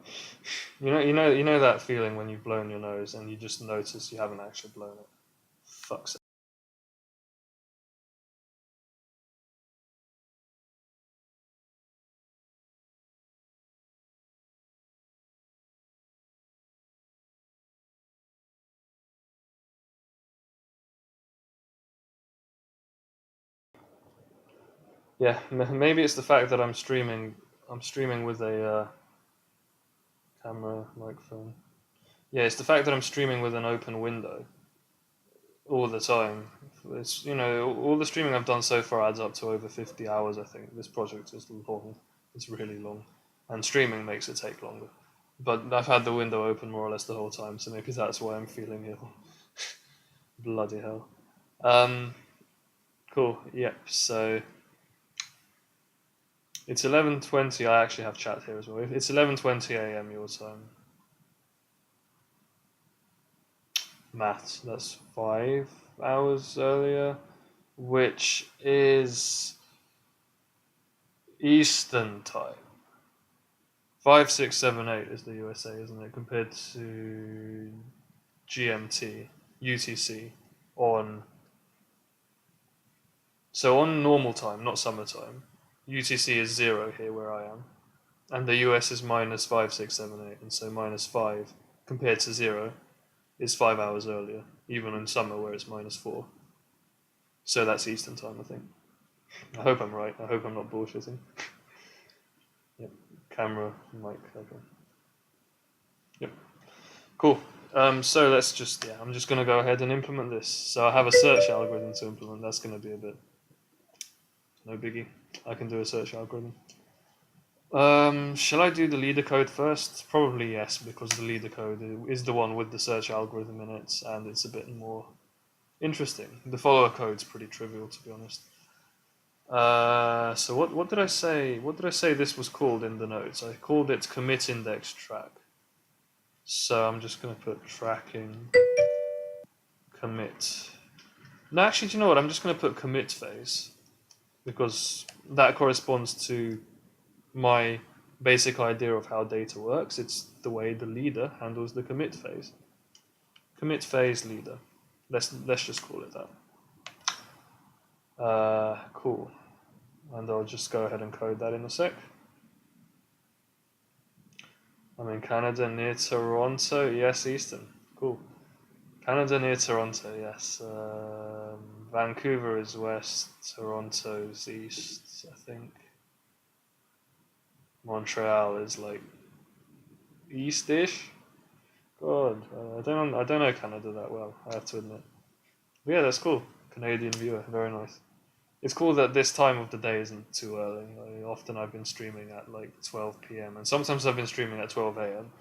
You know that feeling when you've blown your nose and you just notice you haven't actually blown it. Fuck's sake. Yeah, maybe it's the fact that I'm streaming with a camera microphone. Yeah, it's the fact that I'm streaming with an open window all the time. It's all the streaming I've done so far adds up to over 50 hours. I think this project is long. It's really long, and streaming makes it take longer. But I've had the window open more or less the whole time, so maybe that's why I'm feeling ill. Bloody hell. Cool. Yep. So it's 11:20. I actually have chat here as well. It's 11:20 a.m. your time. Maths. That's 5 hours earlier, which is Eastern time. 5, 6, 7, 8 is the USA, isn't it? Compared to GMT, UTC on. So on normal time, not summertime, UTC is 0 here where I am, and the US is minus 5, 6, 7, 8, and so minus 5 compared to 0 is 5 hours earlier, even in summer where it's minus 4. So that's Eastern time, I think. I hope I'm right. I hope I'm not bullshitting. Yep. Camera, mic, okay. Yep. Cool. So let's just, I'm just going to go ahead and implement this. So I have a search algorithm to implement. That's going to be a bit, no biggie. I can do a search algorithm. Shall I do the leader code first? Probably yes, because the leader code is the one with the search algorithm in it, and it's a bit more interesting. The follower code's pretty trivial, to be honest. So what did I say? What did I say this was called in the notes? I called it commit index track. So I'm just going to put tracking commit. No, actually, do you know what? I'm just going to put commit phase because that corresponds to my basic idea of how data works. It's the way the leader handles the commit phase. Commit phase leader. Let's just call it that. Cool. And I'll just go ahead and code that in a sec. I'm in Canada near Toronto. Yes, Eastern. Cool. Canada near Toronto. Yes. Vancouver is west. Toronto's east, I think. Montreal is like east-ish. God, I don't know Canada that well. I have to admit. But yeah, that's cool. Canadian viewer, very nice. It's cool that this time of the day isn't too early. Often I've been streaming at like 12 p.m. and sometimes I've been streaming at 12 a.m.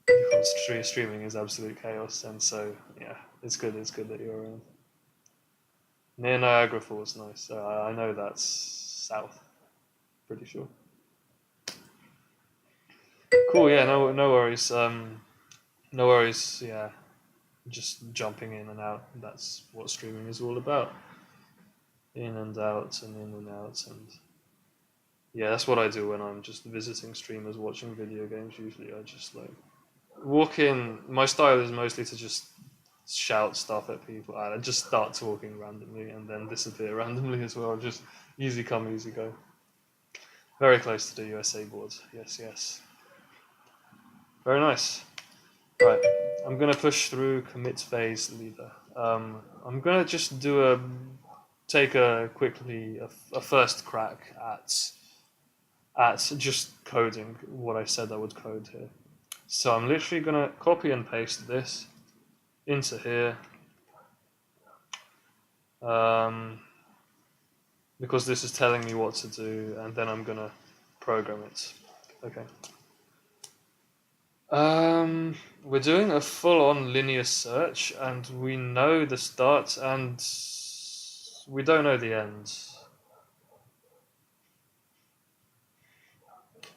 because streaming is absolute chaos. And so yeah, it's good. It's good that you're around. Near Niagara Falls, nice. I know that's south. Pretty sure. Cool. Yeah. No worries. No worries. Yeah. Just jumping in and out. That's what streaming is all about. In and out and in and out and yeah, that's what I do when I'm just visiting streamers watching video games. Usually, I just like walk in. My style is mostly to just shout stuff at people. I just start talking randomly and then disappear randomly as well. Just easy come, easy go. Very close to the USA board. Yes, yes. Very nice. Right, I'm gonna push through commit phase leader. I'm gonna just take a first crack at just coding what I said I would code here. So I'm literally gonna copy and paste this into here because this is telling me what to do, and then I'm gonna program it. Okay. We're doing a full-on linear search, and we know the start, and we don't know the end.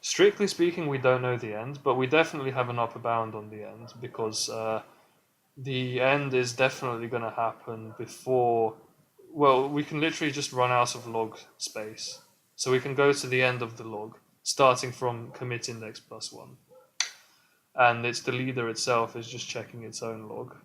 Strictly speaking, we don't know the end, but we definitely have an upper bound on the end because the end is definitely going to happen before. Well, we can literally just run out of log space, so we can go to the end of the log, starting from commit index +1. And it's the leader itself is just checking its own log.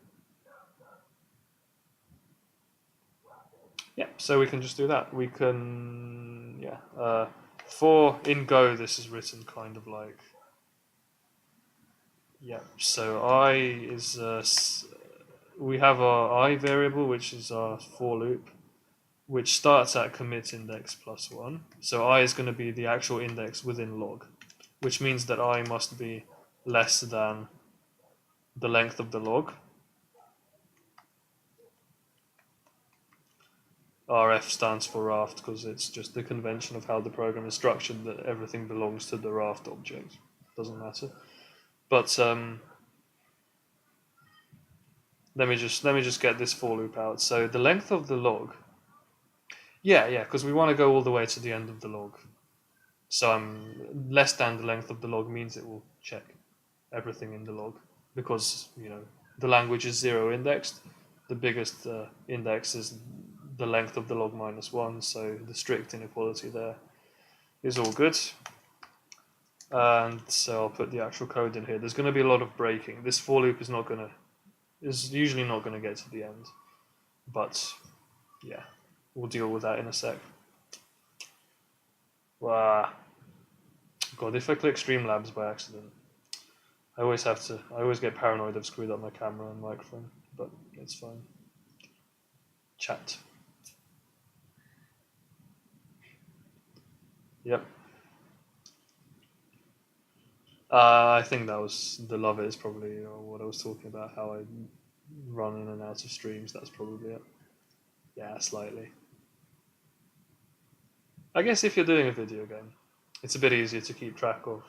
Yeah, so we can just do that. We can, yeah. For in Go, this is written kind of like, yeah. So I is, we have our I variable, which is our for loop, which starts at commit index +1. So I is going to be the actual index within log, which means that I must be less than the length of the log. RF stands for Raft because it's just the convention of how the program is structured that everything belongs to the Raft object. Doesn't matter. But let me just get this for loop out. So the length of the log. Yeah, because we want to go all the way to the end of the log. So I'm less than the length of the log means it will check everything in the log because the language is 0 indexed. The biggest index is the length of the log -1, so the strict inequality there is all good. And so I'll put the actual code in here. There's going to be a lot of breaking. This for loop is usually not going to get to the end, but yeah, we'll deal with that in a sec. Wow. God, if I click Streamlabs by accident, I always get paranoid I've screwed up my camera and microphone, but it's fine. Chat. Yep. I think that was the love it is probably what I was talking about, how I run in and out of streams. That's probably it. Yeah, slightly. I guess if you're doing a video game, it's a bit easier to keep track of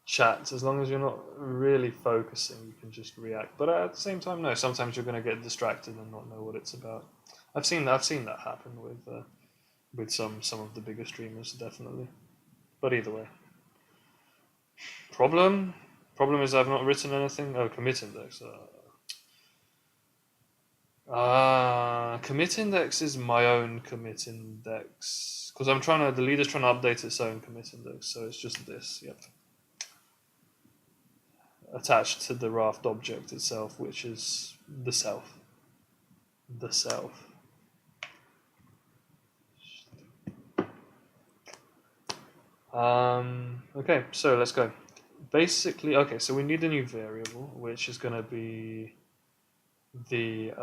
chat. As long as you're not really focusing, you can just react. But at the same time, no. Sometimes you're going to get distracted and not know what it's about. I've seen that happen with with some of the bigger streamers, definitely. But either way. Problem is I've not written anything. Oh, commit index. Commit index is my own commit index because the leader's trying to update its own commit index, so it's just this. Yep. Attached to the Raft object itself, which is the self. The self. Okay, so let's go. Basically, okay, so we need a new variable, which is going to be the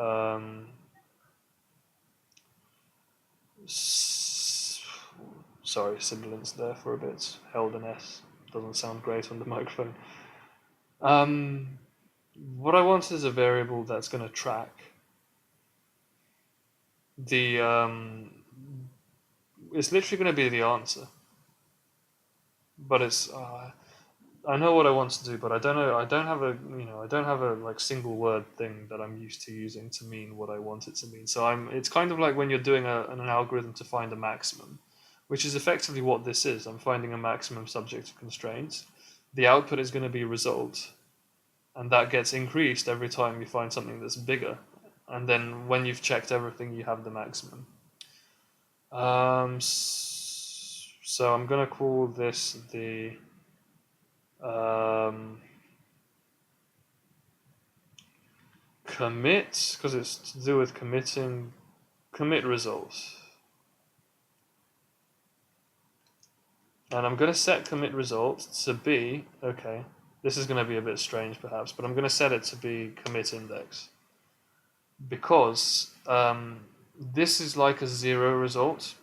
sorry, sibilance there for a bit. Held an S. Doesn't sound great on the microphone. What I want is a variable that's going to track the it's literally going to be the answer, but it's I know what I want to do, but I don't know. I don't have a like single word thing that I'm used to using to mean what I want it to mean. So it's kind of like when you're doing an algorithm to find a maximum, which is effectively what this is. I'm finding a maximum subject to constraints. The output is going to be result, and that gets increased every time you find something that's bigger. And then when you've checked everything, you have the maximum. So I'm going to call this the commit, because it's to do with commit results. And I'm going to set commit result to be, okay, this is going to be a bit strange perhaps, but I'm going to set it to be commit index. Because this is like a 0 result.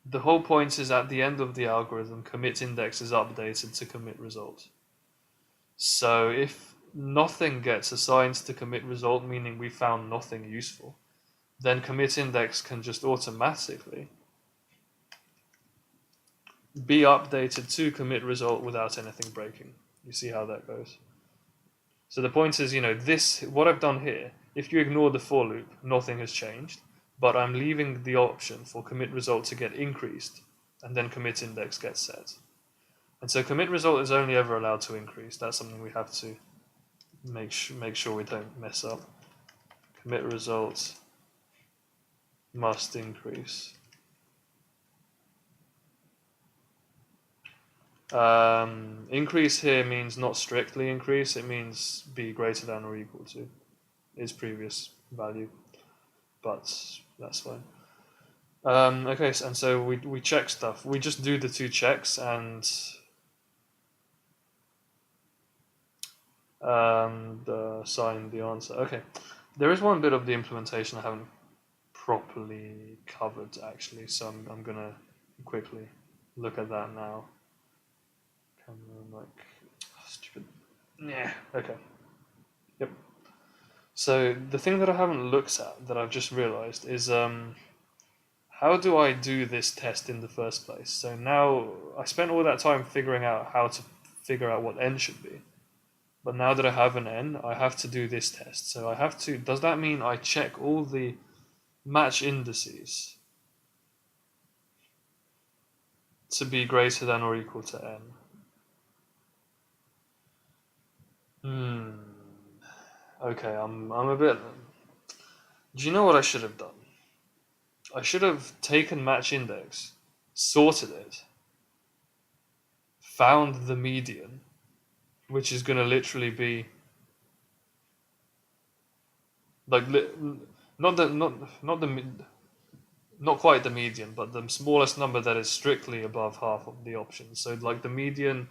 The whole point is at the end of the algorithm, commit index is updated to commit result. So if nothing gets assigned to commit result, meaning we found nothing useful, then commit index can just automatically be updated to commit result without anything breaking. You see how that goes? So the point is, what I've done here, if you ignore the for loop, nothing has changed, but I'm leaving the option for commit result to get increased, and then commit index gets set. And so commit result is only ever allowed to increase. That's something we have to make sure we don't mess up. Commit result must increase. Increase here means not strictly increase, it means be greater than or equal to its previous value, but that's fine. Okay, and so we check stuff. We just do the 2 checks and assign the answer. Okay, there is one bit of the implementation I haven't properly covered actually, so I'm gonna quickly look at that now. Like stupid. Yeah. Okay. Yep. So the thing that I haven't looked at that I've just realized is how do I do this test in the first place? So now I spent all that time figuring out how to figure out what n should be. But now that I have an n, I have to do this test. So I have to, does that mean I check all the match indices to be greater than or equal to n? Okay, I'm a bit. Do you know what I should have done? I should have taken match index, sorted it, found the median, which is going to literally be like not quite the median, but the smallest number that is strictly above half of the options. So like the median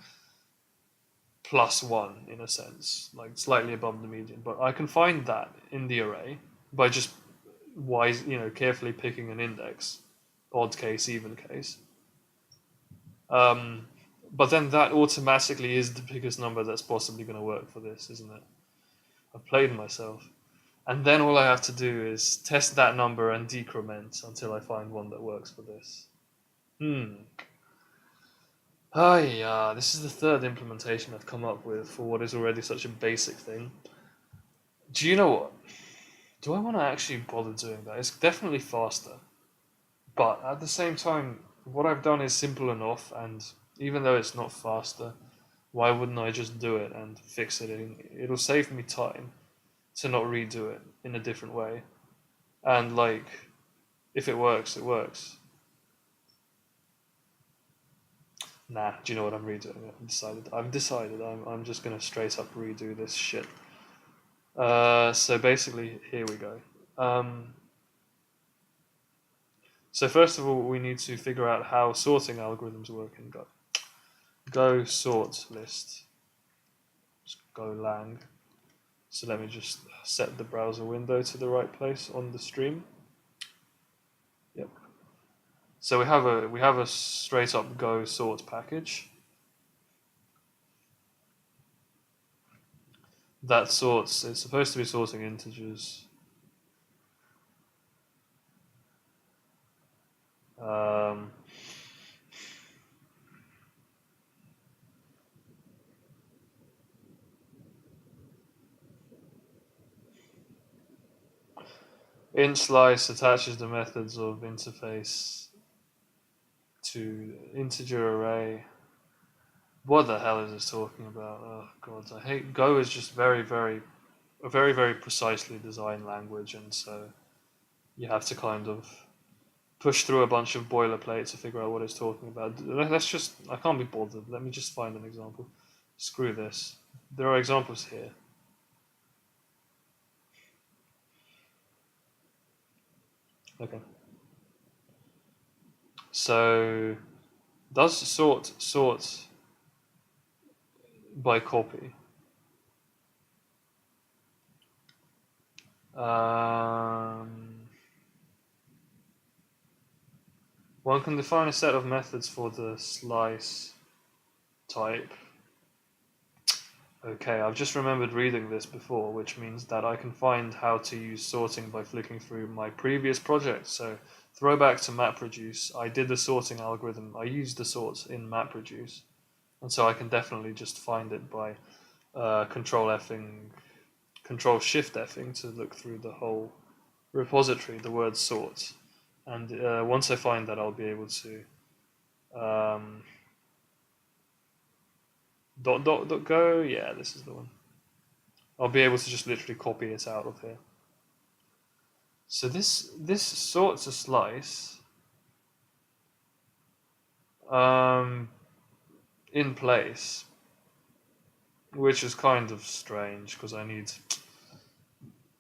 plus 1 in a sense, like slightly above the median. But I can find that in the array by just carefully picking an index, odd case, even case. But then that automatically is the biggest number that's possibly going to work for this, isn't it? I've played myself. And then all I have to do is test that number and decrement until I find one that works for this. Oh yeah, this is the 3rd implementation I've come up with for what is already such a basic thing. Do you know what? Do I want to actually bother doing that? It's definitely faster. But at the same time, what I've done is simple enough, and even though it's not faster, why wouldn't I just do it and fix it? It'll save me time to not redo it in a different way. And like, if it works, it works. Nah, do you know what? I'm redoing it. I've decided. I'm just gonna straight up redo this shit. So basically, here we go. So first of all, we need to figure out how sorting algorithms work in Go. Go sort list. Just go lang. So let me just set the browser window to the right place on the stream. Yep. So we have a straight up Go sort package that sorts. It's supposed to be sorting integers. Um, int slice attaches the methods of interface to integer array. What the hell is this talking about? Oh god, I hate Go. Is just a very precisely designed language, and so you have to kind of push through a bunch of boilerplate to figure out what it's talking about. I can't be bothered. Let me just find an example. Screw this. There are examples here. Okay. So, does sort by copy? One can define a set of methods for the slice type. Okay, I've just remembered reading this before, which means that I can find how to use sorting by flicking through my previous project. So, throwback to MapReduce, I did the sorting algorithm. I used the sorts in MapReduce, and so I can definitely just find it by Control Shift Fing to look through the whole repository, the word sort, and once I find that, I'll be able to dot go. Yeah, this is the one. I'll be able to just literally copy it out of here. So this sorts a slice in place, which is kind of strange because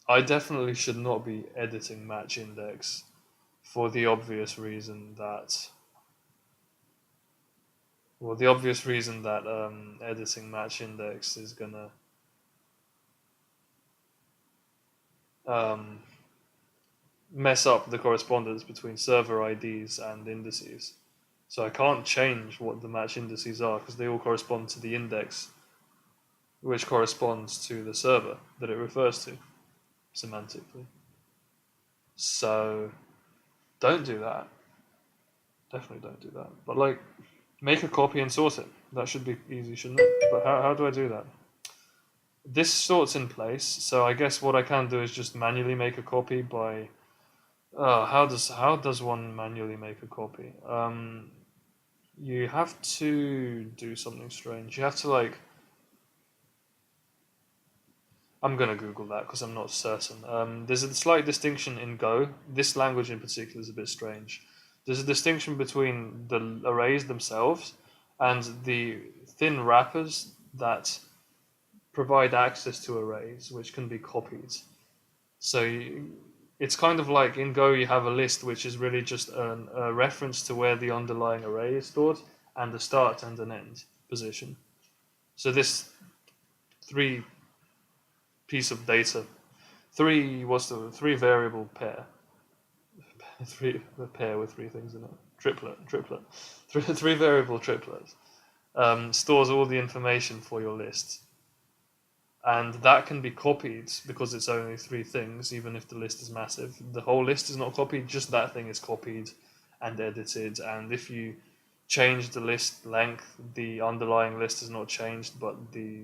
I definitely should not be editing match index for the obvious reason that editing match index is gonna mess up the correspondence between server IDs and indices. So I can't change what the match indices are because they all correspond to the index, which corresponds to the server that it refers to semantically. So don't do that. Definitely don't do that. But like, make a copy and sort it. That should be easy, shouldn't it? But how do I do that? This sort's in place, so I guess what I can do is just manually make a copy by. How does one manually make a copy? You have to do something strange. You have to like. I'm gonna Google that because I'm not certain. There's a slight distinction in Go. This language in particular is a bit strange. There's a distinction between the arrays themselves and the thin wrappers that provide access to arrays, which can be copied. So it's kind of like in Go, you have a list, which is really just a reference to where the underlying array is stored and a start and an end position. So this three piece of data, three variable pair, a pair with three things in it, triplet, three variable triplets, stores all the information for your list. And that can be copied because it's only three things, even if the list is massive. The whole list is not copied, just that thing is copied and edited. And if you change the list length, the underlying list is not changed, but the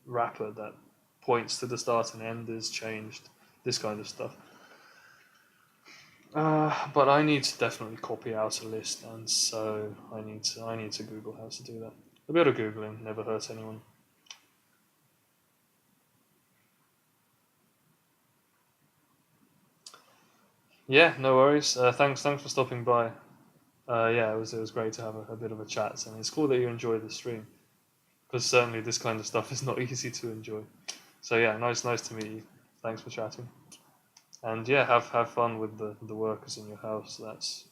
wrapper that points to the start and end is changed. This kind of stuff. But I need to definitely copy out a list, and so I need to Google how to do that. A bit of googling never hurts anyone. Yeah, no worries. Thanks for stopping by. Yeah, it was great to have a bit of a chat, and it's cool that you enjoyed the stream, because certainly this kind of stuff is not easy to enjoy. So yeah, nice to meet you. Thanks for chatting, and yeah, have fun with the workers in your house. That's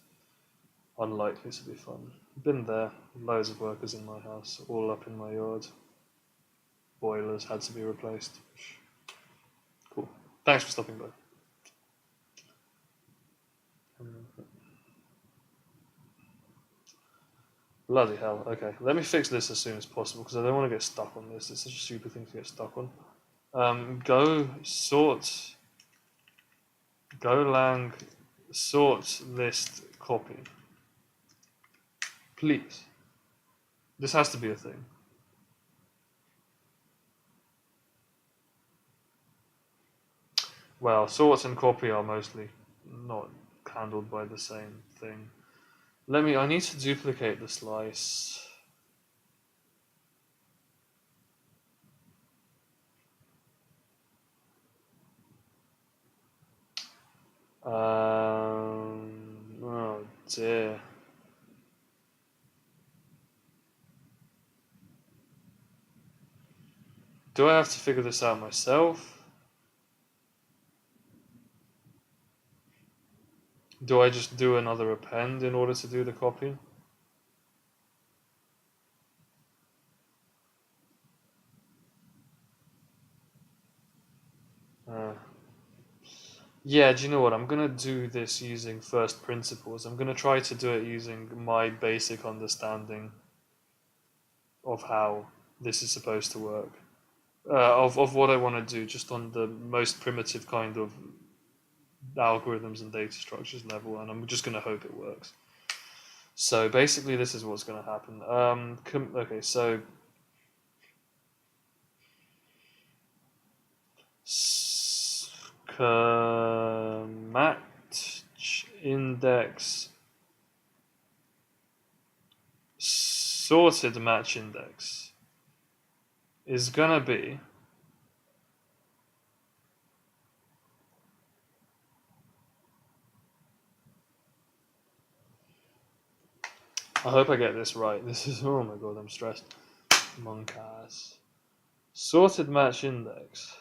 unlikely to be fun. Been there, loads of workers in my house, all up in my yard. Boilers had to be replaced. Cool. Thanks for stopping by. Bloody hell. Okay, let me fix this as soon as possible because I don't want to get stuck on this. It's such a stupid thing to get stuck on. Go sort. Golang sort list copy. Please. This has to be a thing. Well, sort and copy are mostly not handled by the same thing. I need to duplicate the slice. Oh dear. Do I have to figure this out myself? Do I just do another append in order to do the copy? Uh, yeah, do you know what? I'm gonna do this using first principles. I'm gonna try to do it using my basic understanding of how this is supposed to work. Of what I want to do, just on the most primitive kind of algorithms and data structures level, and I'm just gonna hope it works. So basically, this is what's gonna happen. Okay, so match index sorted match index is gonna be I hope I get this right. This is oh my god, I'm stressed. Monk ass. Sorted match index.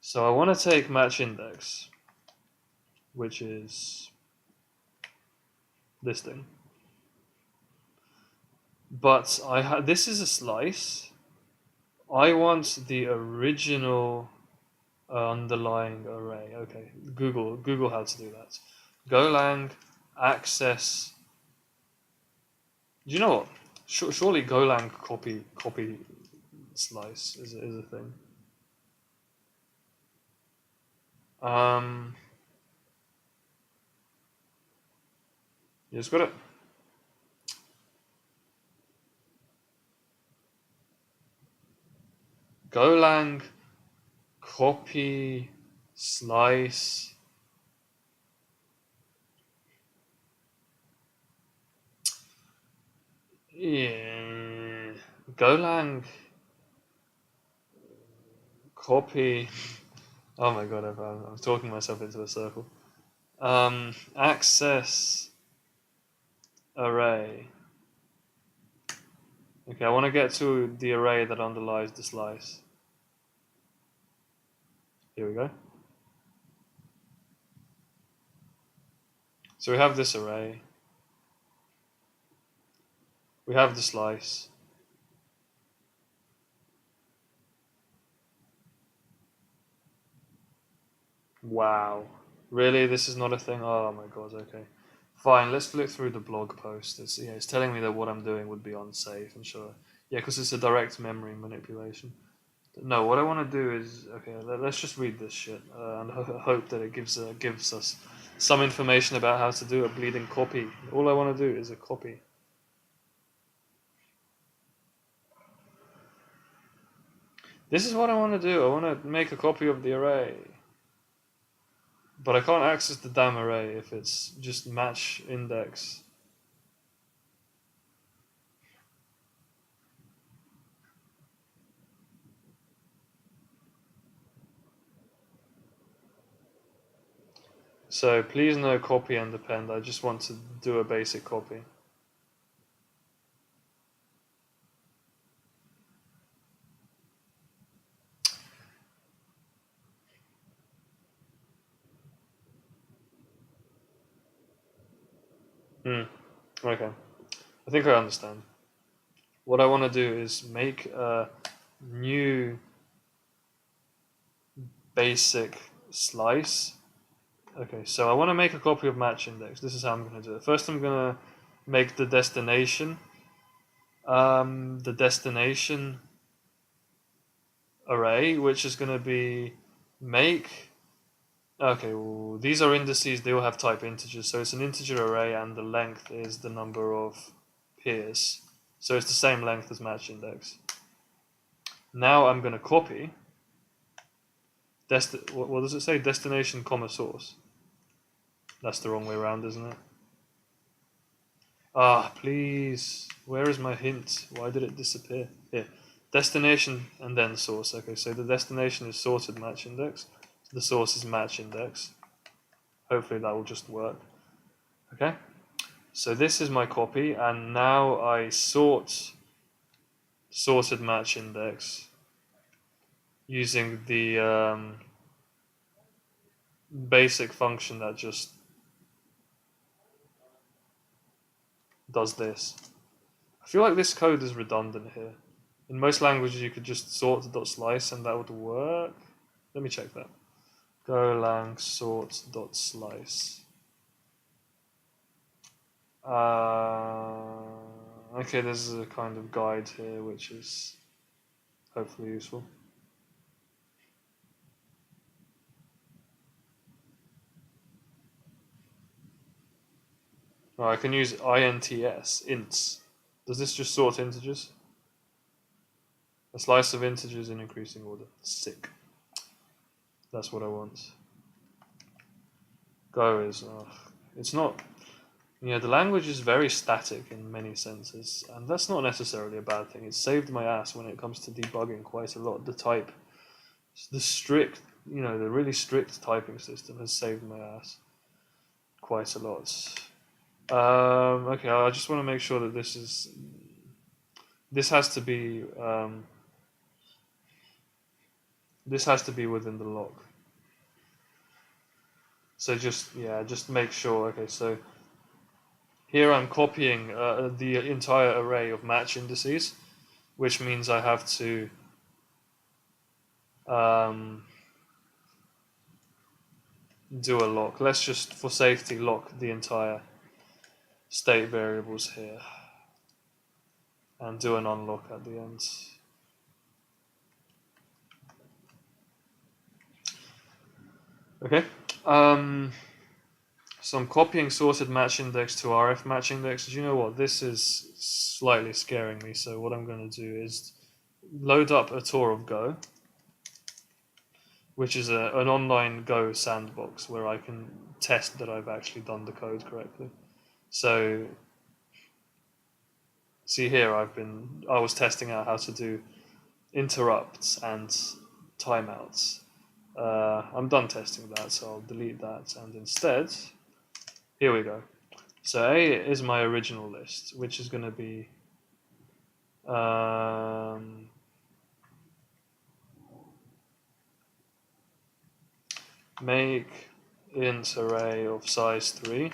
So I want to take match index, which is this thing. But this is a slice. I want the original underlying array. Okay, Google how to do that. Golang access. Do you know what? Surely Golang copy slice is a thing. You just got it. Golang copy slice. Yeah. Golang copy. Oh my god, I'm talking myself into a circle. Access array. Okay, I want to get to the array that underlies the slice. Here we go. So we have this array. We have the slice. Wow. Really? This is not a thing? Oh my god, okay. Fine, let's flick through the blog post. It's telling me that what I'm doing would be unsafe and sure. Yeah, because it's a direct memory manipulation. No, what I want to do is okay. Let's just read this shit and hope that it gives us some information about how to do a bleeding copy. All I want to do is a copy. This is what I want to do. I want to make a copy of the array. But I can't access the damn array if it's just match index. So please no copy and append. I just want to do a basic copy. Okay, I think I understand. What I want to do is make a new basic slice. Okay, so I want to make a copy of match index. This is how I'm going to do it. First, I'm going to make the destination array, which is going to be make. Okay, well, these are indices. They all have type integers, so it's an integer array, and the length is the number of pairs. So it's the same length as match index. Now I'm going to copy. What does it say? Destination comma source. That's the wrong way around, isn't it? Ah, please. Where is my hint? Why did it disappear? Here. Destination and then source. Okay, so the destination is sorted match index. The source is match index. Hopefully that will just work. Okay. So this is my copy, and now I sorted match index using the basic function that just does this. I feel like this code is redundant here. In most languages, you could just sort.slice and that would work. Let me check that. Golang sort.slice. Okay, there's a kind of guide here which is hopefully useful. Oh, I can use ints. Does this just sort integers? A slice of integers in increasing order. Sick. That's what I want. Go is, it's not, the language is very static in many senses, and that's not necessarily a bad thing. It saved my ass when it comes to debugging quite a lot. The really strict typing system has saved my ass quite a lot. Okay, I just want to make sure that this has to be within the lock. So just make sure. Okay, so here I'm copying the entire array of match indices, which means I have to do a lock. Let's just, for safety, lock the entire state variables here and do an unlock at the end. Okay. So I'm copying sorted match index to RF match index. Do you know what? This is slightly scaring me. So what I'm going to do is load up a tour of Go, which is an online Go sandbox where I can test that I've actually done the code correctly. So see here, I was testing out how to do interrupts and timeouts. I'm done testing that, so I'll delete that, and instead, here we go. So A is my original list, which is going to be make int array of size 3.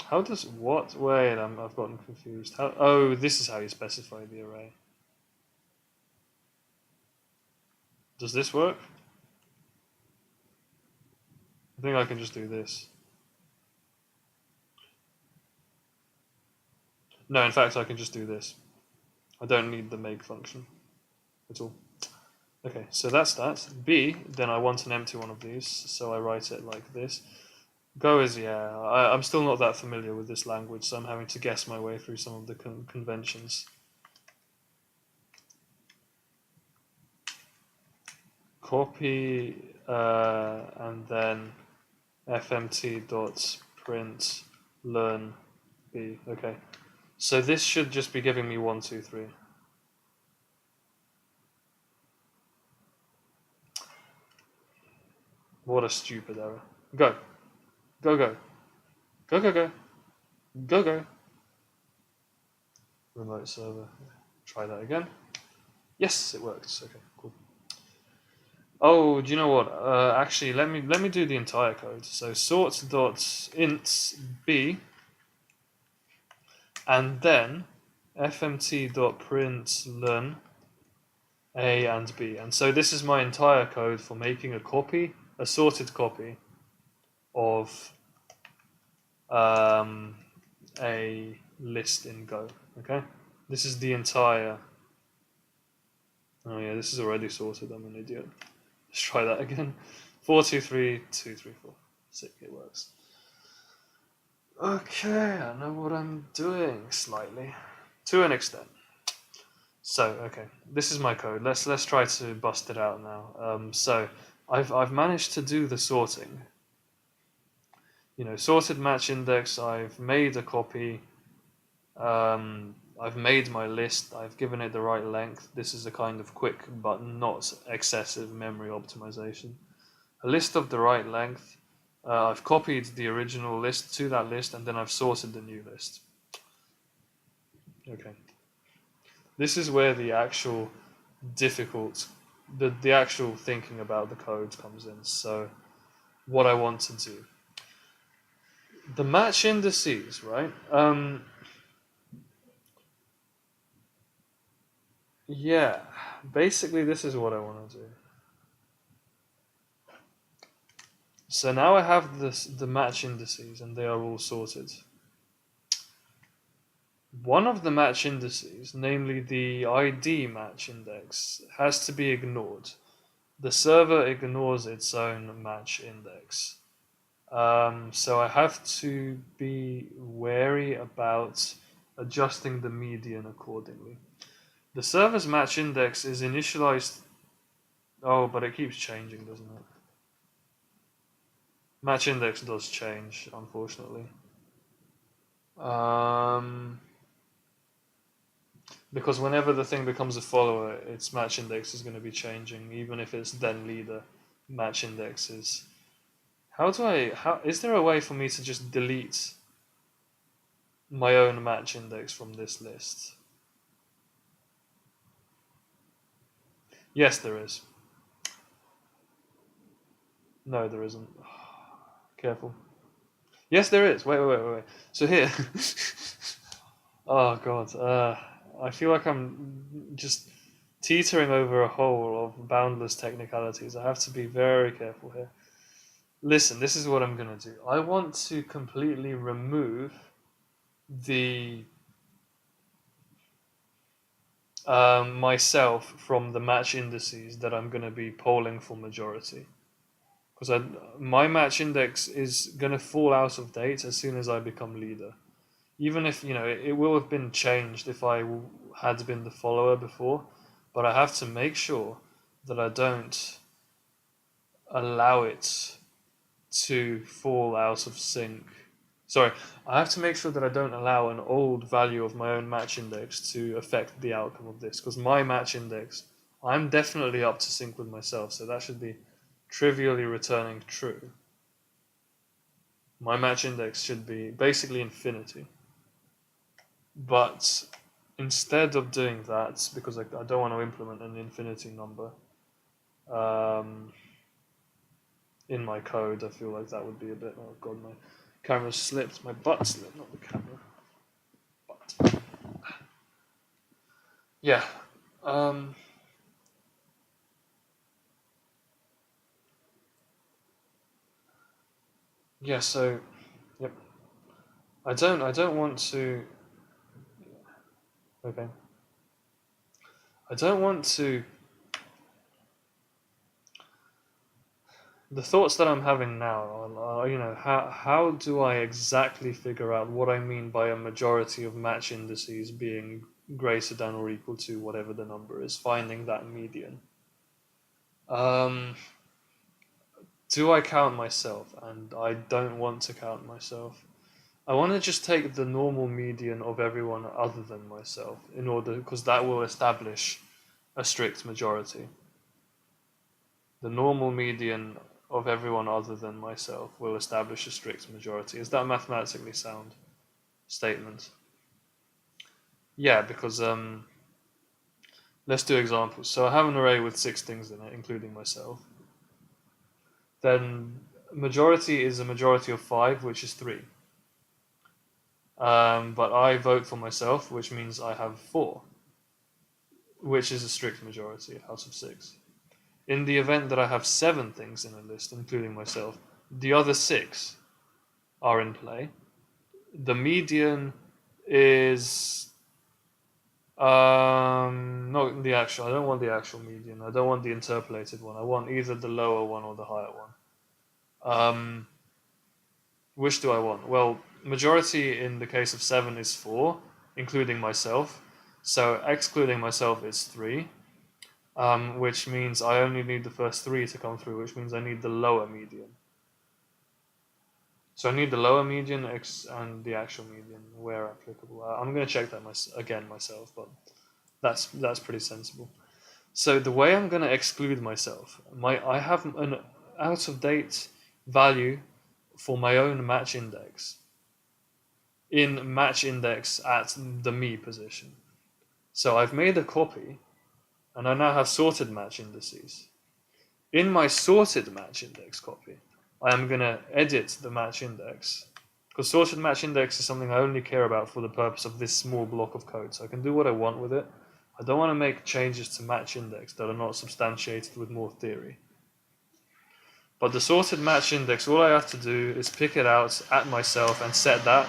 How does what? Wait, I've gotten confused. Oh, this is how you specify the array. Does this work? I think I can just do this. No, in fact, I can just do this. I don't need the make function at all. Okay, so that's that. B, then I want an empty one of these, so I write it like this. Go is, yeah. I'm still not that familiar with this language, so I'm having to guess my way through some of the conventions. Copy and then fmt dot print learn b. Okay, so this should just be giving me 1, 2, 3. What a stupid error. Go, go, go, go, go, go, go, go. Remote server. Try that again. Yes, it works. Okay, cool. Oh, do you know what? Actually, let me do the entire code. So sort dot int b, and then fmt dot print learn a and b. And so this is my entire code for making a copy, a sorted copy of a list in Go. Okay, this is the entire. Oh yeah, this is already sorted. I'm an idiot. Let's try that again. 4, 2, 3, 2, 3, 4. Sick, it works. Okay, I know what I'm doing slightly, to an extent. So okay, this is my code. Let's try to bust it out now. So I've managed to do the sorting. Sorted match index. I've made a copy. I've made my list. I've given it the right length. This is a kind of quick but not excessive memory optimization. A list of the right length. I've copied the original list to that list, and then I've sorted the new list. Okay. This is where the actual the actual thinking about the code comes in. So, what I want to do. The match indices, right? Yeah, basically this is what I want to do. So now I have the match indices, and they are all sorted. One of the match indices, namely the ID match index, has to be ignored. The server ignores its own match index. So I have to be wary about adjusting the median accordingly. The server's match index is initialized. Oh, but it keeps changing, doesn't it? Match index does change, unfortunately. Because whenever the thing becomes a follower, its match index is going to be changing, even if it's then leader match index is. How is there a way for me to just delete my own match index from this list? Yes, there is. No, there isn't. Careful. Yes, there is. Wait. So here. Oh god. I feel like I'm just teetering over a hole of boundless technicalities. I have to be very careful here. Listen, this is what I'm going to do. I want to completely remove the myself from the match indices that I'm going to be polling for majority. Because my match index is going to fall out of date as soon as I become leader. Even if, it will have been changed if I had been the follower before, but I have to make sure that I don't allow it to fall out of sync. Sorry, I have to make sure that I don't allow an old value of my own match index to affect the outcome of this, because my match index, I'm definitely up to sync with myself, so that should be trivially returning true. My match index should be basically infinity. But instead of doing that, because I don't want to implement an infinity number in my code, I feel like that would be a bit. Oh god, my camera slipped. My butt slipped, not the camera. Butt. Yeah. Yeah. So, yep. I don't want to. Okay. I don't want to. The thoughts that I'm having now are, how do I exactly figure out what I mean by a majority of match indices being greater than or equal to whatever the number is, finding that median. Do I count myself? And I don't want to count myself. I want to just take the normal median of everyone other than myself because that will establish a strict majority. The normal median of everyone other than myself will establish a strict majority. Is that a mathematically sound statement? Yeah, because let's do examples. So I have an array with 6 things in it, including myself. Then majority is a majority of 5, which is 3. But I vote for myself, which means I have 4, which is a strict majority out of 6. In the event that I have 7 things in a list, including myself, the other 6 are in play. The median is not the actual. I don't want the actual median. I don't want the interpolated one. I want either the lower one or the higher one. Which do I want? Well, majority in the case of 7 is 4, including myself. So excluding myself is 3, which means I only need the first 3 to come through, which means I need the lower median. So I need the lower median and the actual median where applicable. I'm going to check that again myself, but that's pretty sensible. So the way I'm going to exclude myself, I have an out of date value for my own match index in match index at the me position. So I've made a copy, and I now have sorted match indices. In my sorted match index copy, I am going to edit the match index, because sorted match index is something I only care about for the purpose of this small block of code, so I can do what I want with it. I don't want to make changes to match index that are not substantiated with more theory. But the sorted match index, all I have to do is pick it out at myself and set that.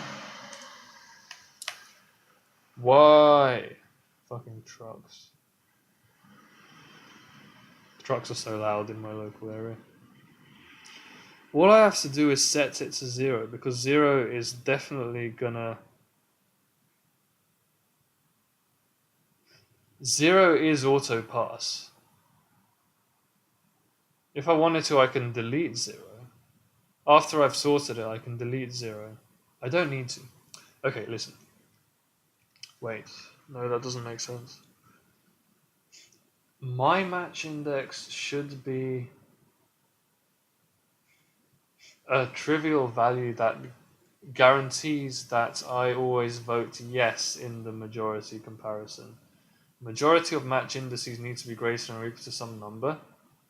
Why? Fucking trucks. Trucks are so loud in my local area. All I have to do is set it to 0, because 0 is definitely gonna... 0 is auto pass. If I wanted to, I can delete 0. After I've sorted it, I can delete 0. I don't need to. Okay, listen. Wait. No, that doesn't make sense. My match index should be a trivial value that guarantees that I always vote yes in the majority comparison. Majority of match indices need to be greater than or equal to some number.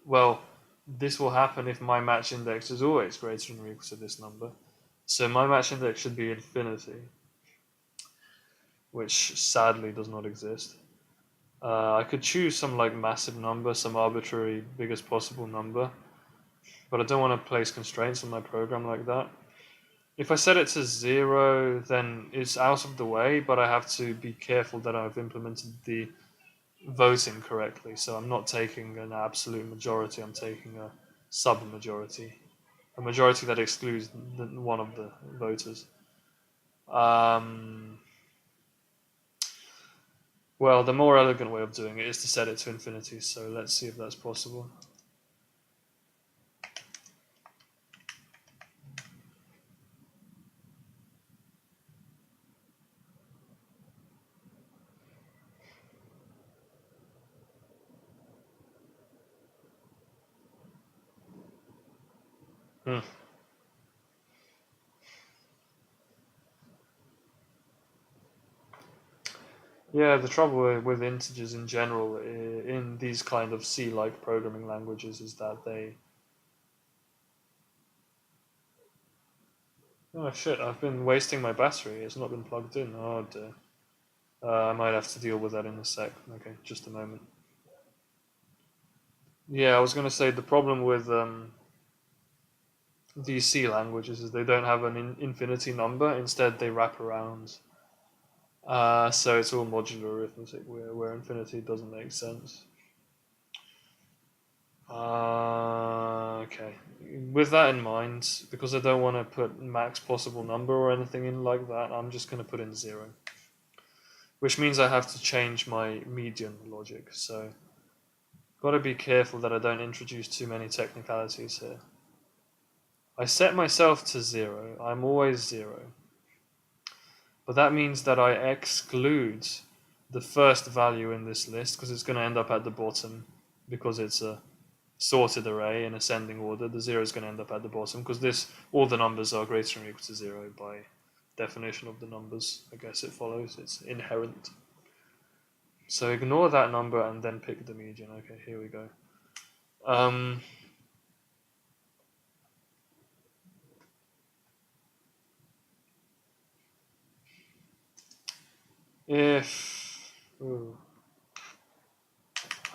Well, this will happen if my match index is always greater than or equal to this number. So my match index should be infinity, which sadly does not exist. I could choose some massive number, some arbitrary biggest possible number, but I don't want to place constraints on my program like that. If I set it to 0, then it's out of the way, but I have to be careful that I've implemented the voting correctly. So I'm not taking an absolute majority, I'm taking a sub-majority. A majority that excludes one of the voters. Well, the more elegant way of doing it is to set it to infinity, so let's see if that's possible. Yeah, the trouble with integers in general in these kind of C-like programming languages is that they... Oh shit, I've been wasting my battery, it's not been plugged in, oh dear. I might have to deal with that in a sec. Okay, just a moment. Yeah, I was going to say the problem with these C languages is they don't have an infinity number, instead they wrap around. So it's all modular arithmetic where infinity doesn't make sense. Okay, with that in mind, because I don't want to put max possible number or anything in like that, I'm just going to put in 0. Which means I have to change my median logic, so got to be careful that I don't introduce too many technicalities here. I set myself to 0, I'm always 0. But that means that I exclude the first value in this list, because it's going to end up at the bottom, because it's a sorted array in ascending order. The 0 is going to end up at the bottom, because all the numbers are greater than or equal to 0 by definition of the numbers. I guess it follows, it's inherent. So ignore that number and then pick the median. Okay, here we go.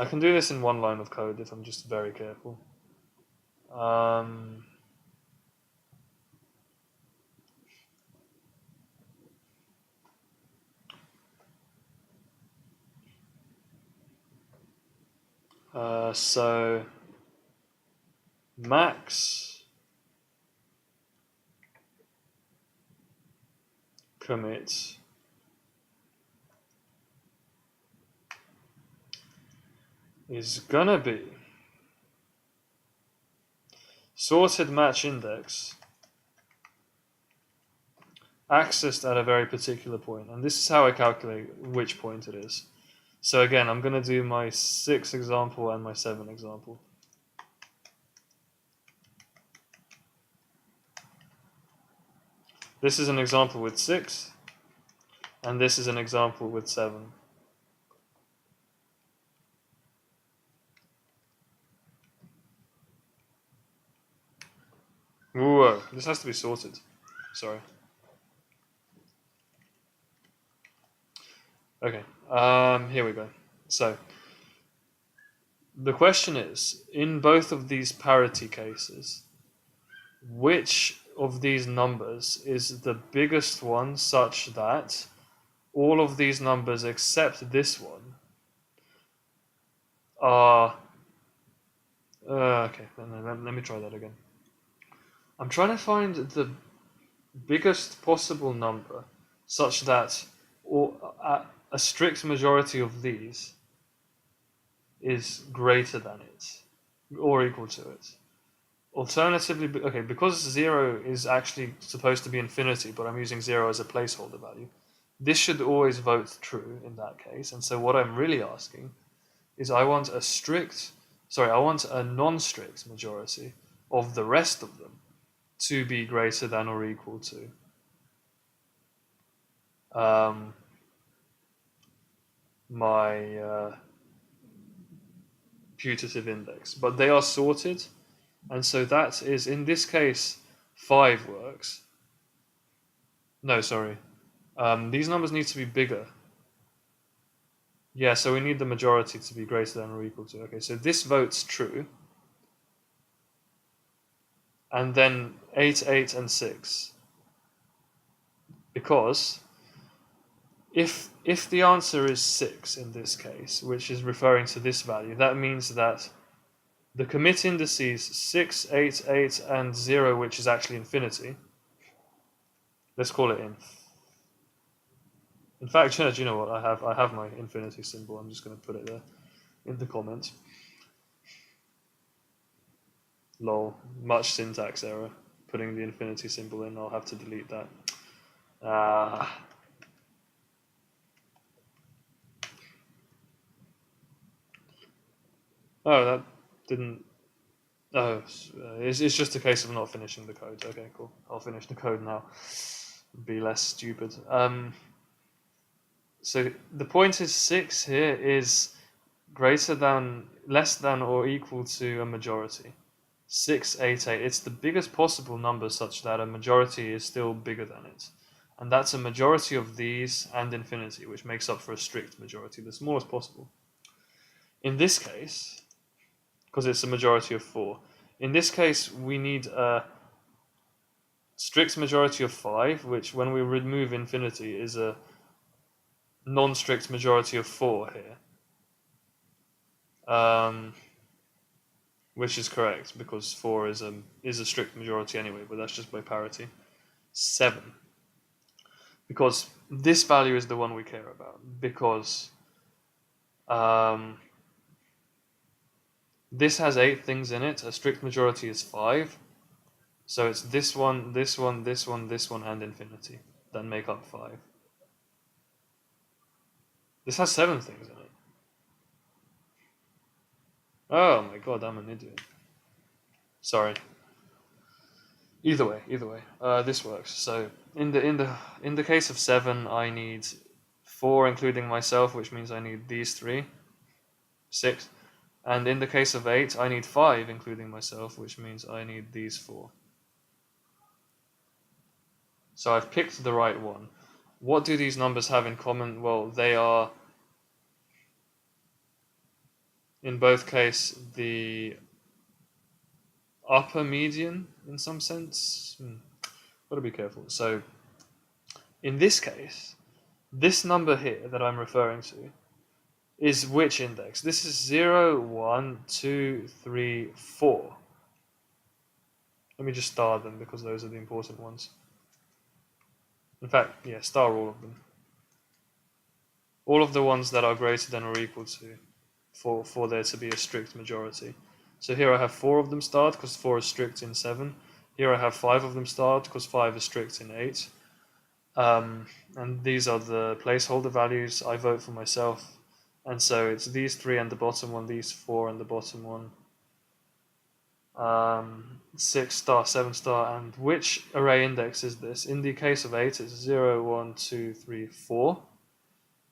I can do this in one line of code if I'm just very careful. So max commit is gonna be sorted match index accessed at a very particular point, and this is how I calculate which point it is. So again, I'm going to do my 6 example and my 7 example. This is an example with 6, and this is an example with 7. Whoa, this has to be sorted. Sorry. Okay, here we go. So, the question is, in both of these parity cases, which of these numbers is the biggest one such that all of these numbers except this one are... okay, let me try that again. I'm trying to find the biggest possible number such that a strict majority of these is greater than it or equal to it. Alternatively, okay, because 0 is actually supposed to be infinity, but I'm using 0 as a placeholder value, this should always vote true in that case. And so what I'm really asking is I want a non-strict majority of the rest of them to be greater than or equal to my putative index. But they are sorted, and so that is, in this case, 5 works. No, sorry. These numbers need to be bigger. Yeah, so we need the majority to be greater than or equal to. Okay, so this votes true. And then 8, 8, and 6. Because if the answer is 6 in this case, which is referring to this value, that means that the commit indices 6, 8, 8, and 0, which is actually infinity, let's call it inf. In fact, do you know what? I have my infinity symbol. I'm just going to put it there in the comments. Lol, much syntax error. Putting the infinity symbol in, I'll have to delete that. Oh, that didn't... Oh, it's just a case of not finishing the code. Okay, cool. I'll finish the code now. Be less stupid. So the point is 6 here is less than or equal to a majority. 6, 8, 8. It's the biggest possible number such that a majority is still bigger than it. And that's a majority of these and infinity, which makes up for a strict majority, the smallest possible. In this case, because it's a majority of 4, in this case we need a strict majority of 5, which when we remove infinity is a non-strict majority of 4 here. which is correct because 4 is a strict majority anyway, but that's just by parity. 7, because this value is the one we care about, because this has 8 things in it. A strict majority is 5, so it's this one, this one, this one, this one, and infinity that make up 5. This has 7 things in it. Oh my god, I'm an idiot. Sorry. Either way, this works. So in the case of 7, I need 4 including myself, which means I need these 3, 6. And in the case of 8, I need 5 including myself, which means I need these 4. So I've picked the right one. What do these numbers have in common? Well, they are, in both cases, the upper median in some sense. Gotta be careful. So in this case, this number here that I'm referring to is which index? This is 0, 1, 2, 3, 4. Let me just star them because those are the important ones. In fact, yeah, star all of them. All of the ones that are greater than or equal to for there to be a strict majority. So here I have 4 of them starred because 4 is strict in 7. Here I have 5 of them starred because 5 is strict in 8. And these are the placeholder values. I vote for myself. And so it's these 3 and the bottom one, these 4 and the bottom one. 6 star, 7 star, and which array index is this? In the case of 8, it's 0, 1, 2, 3, 4,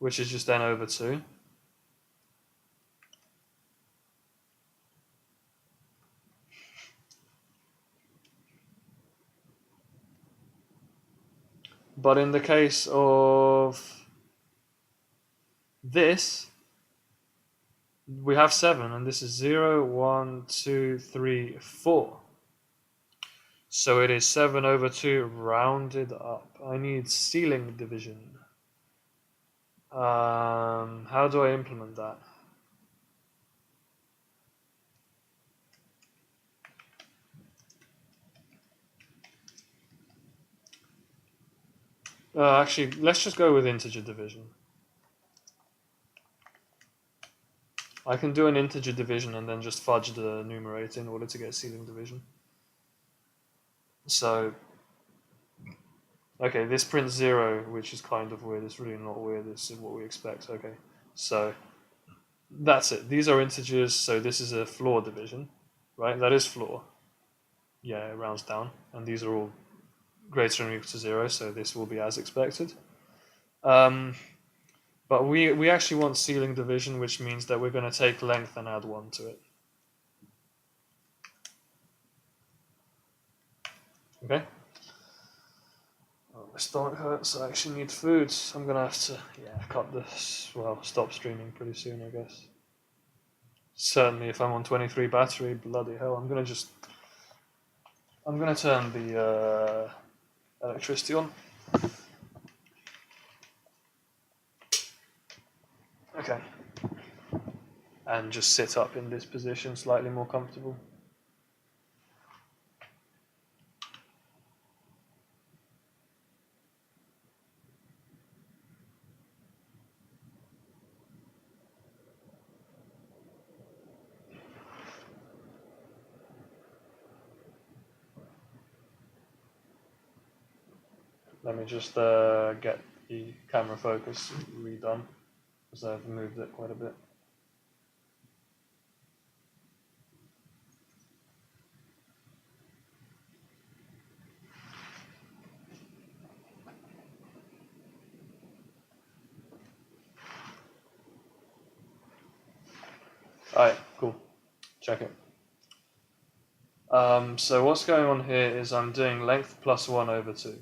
which is just n over 2. But in the case of this, we have 7, and this is 0, 1, 2, 3, 4. So it is 7 over 2 rounded up. I need ceiling division. How do I implement that? Actually, let's just go with integer division. I can do an integer division and then just fudge the numerator in order to get ceiling division. So, okay, this prints 0, which is kind of weird. It's really not weird. This is what we expect. Okay, so that's it. These are integers, so this is a floor division, right? That is floor. Yeah, it rounds down. And these are all greater than or equal to 0, so this will be as expected. But we actually want ceiling division, which means that we're going to take length and add 1 to it. Okay? Oh, my stomach hurts. I actually need food. I'm going to have to cut this, well, stop streaming pretty soon, I guess. Certainly if I'm on 23 battery, bloody hell, I'm going to turn the electricity on. Okay. And just sit up in this position, slightly more comfortable. Let me just get the camera focus redone, because I've moved it quite a bit. Alright, cool. Check it. So what's going on here is I'm doing length plus 1 over 2.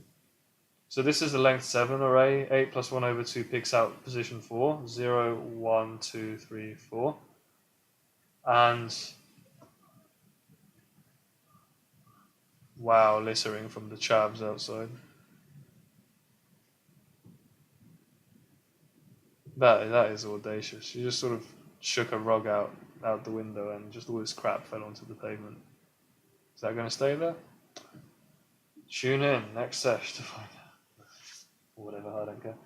So this is the length 7 array. 8 plus 1 over 2 picks out position 4. 0, 1, 2, 3, 4. And wow, littering from the chavs outside. That is audacious. You just sort of shook a rug out out the window and just all this crap fell onto the pavement. Is that going to stay there? Tune in next sesh to find out. Or whatever, I don't care.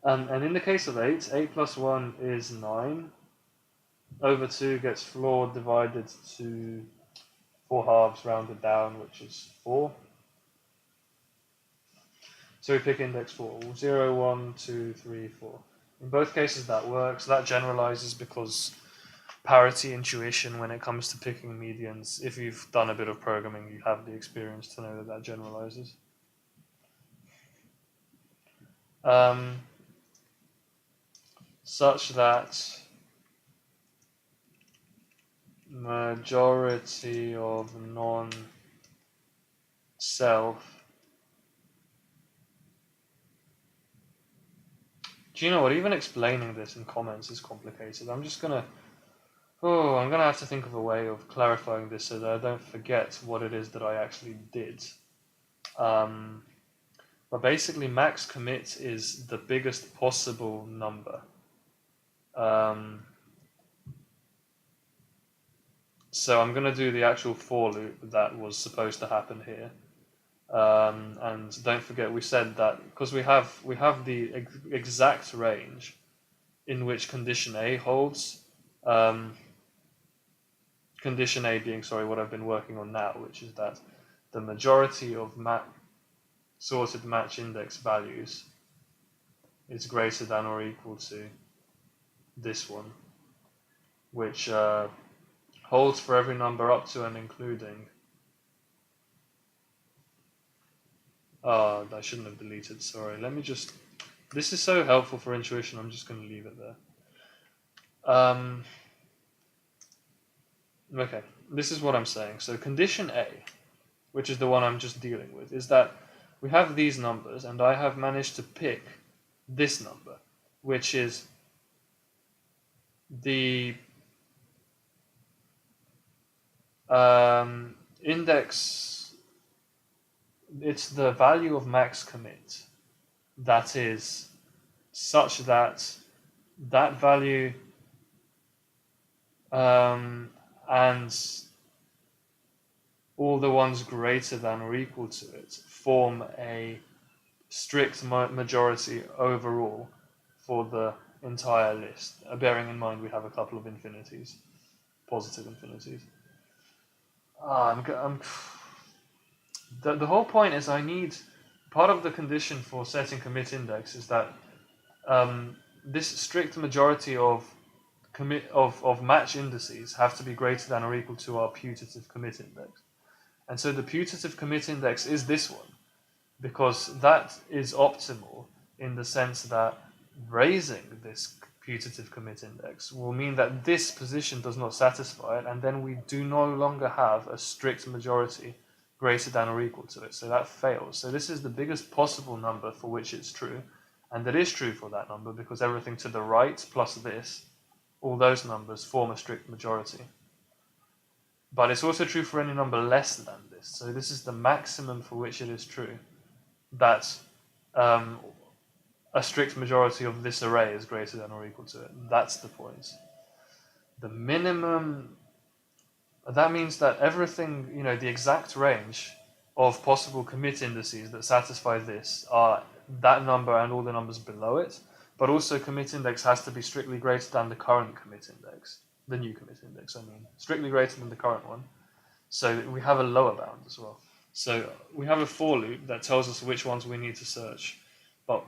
And in the case of 8, 8 plus 1 is 9. Over 2 gets floor divided to 4 halves rounded down, which is 4. So we pick index 4. 0, 1, 2, 3, 4. In both cases that works. That generalizes because parity intuition when it comes to picking medians, if you've done a bit of programming, you have the experience to know that that generalizes. Such that majority of non-self. Do you know what? Even explaining this in comments is complicated. I'm gonna have to think of a way of clarifying this so that I don't forget what it is that I actually did. But basically, max commit is the biggest possible number. So I'm going to do the actual for loop that was supposed to happen here. And don't forget, we said that because we have the exact range in which condition A holds. Condition A being, what I've been working on now, which is that the majority of sorted match index values is greater than or equal to this one, which holds for every number up to and including. I shouldn't have deleted, sorry. Let me just, this is so helpful for intuition, I'm just going to leave it there. Okay, this is what I'm saying. So condition A, which is the one I'm just dealing with, is that we have these numbers, and I have managed to pick this number, which is the index, it's the value of max commit that is such that that value and all the ones greater than or equal to it form a strict majority overall for the entire list, bearing in mind we have a couple of infinities, positive infinities. The whole point is I need, part of the condition for setting commit index is that this strict majority of match indices have to be greater than or equal to our putative commit index. And so the putative commit index is this one, because that is optimal in the sense that raising this putative commit index will mean that this position does not satisfy it, and then we do no longer have a strict majority greater than or equal to it. So that fails. So this is the biggest possible number for which it's true, and that is true for that number because everything to the right plus this, all those numbers form a strict majority. But it's also true for any number less than this. So this is the maximum for which it is true that a strict majority of this array is greater than or equal to it. That's the point. The minimum, that means that everything, the exact range of possible commit indices that satisfy this are that number and all the numbers below it, but also commit index has to be strictly greater than the current commit index, the new commit index, strictly greater than the current one. So we have a lower bound as well. So we have a for loop that tells us which ones we need to search, but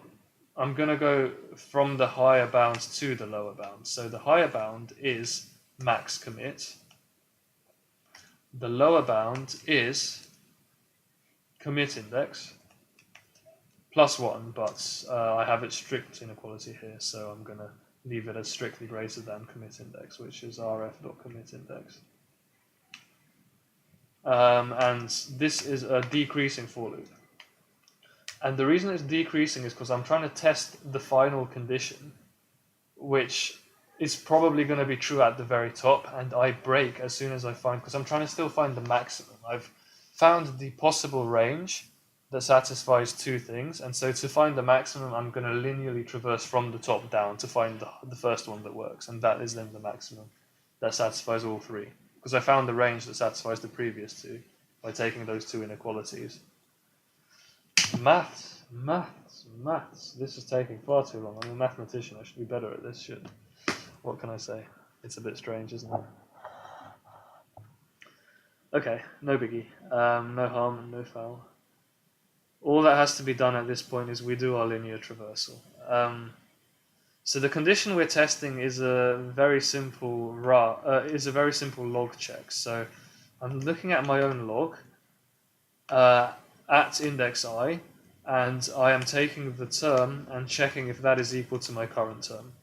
I'm going to go from the higher bound to the lower bound. So the higher bound is max commit. The lower bound is commit index plus 1, but I have it strict inequality here, so I'm going to leave it as strictly greater than commit index, which is rf.commit index. And this is a decreasing for loop. And the reason it's decreasing is because I'm trying to test the final condition, which is probably going to be true at the very top, and I break as soon as I find, because I'm trying to still find the maximum. I've found the possible range that satisfies two things, and so to find the maximum, I'm going to linearly traverse from the top down to find the first one that works, and that is then the maximum that satisfies all three. Because I found the range that satisfies the previous two by taking those two inequalities. Maths. This is taking far too long. I'm a mathematician. I should be better at this shit. What can I say? It's a bit strange, isn't it? Okay, no biggie. No harm and no foul. All that has to be done at this point is we do our linear traversal. So the condition we're testing is a very simple log check. So I'm looking at my own log at index I, and I am taking the term and checking if that is equal to my current term.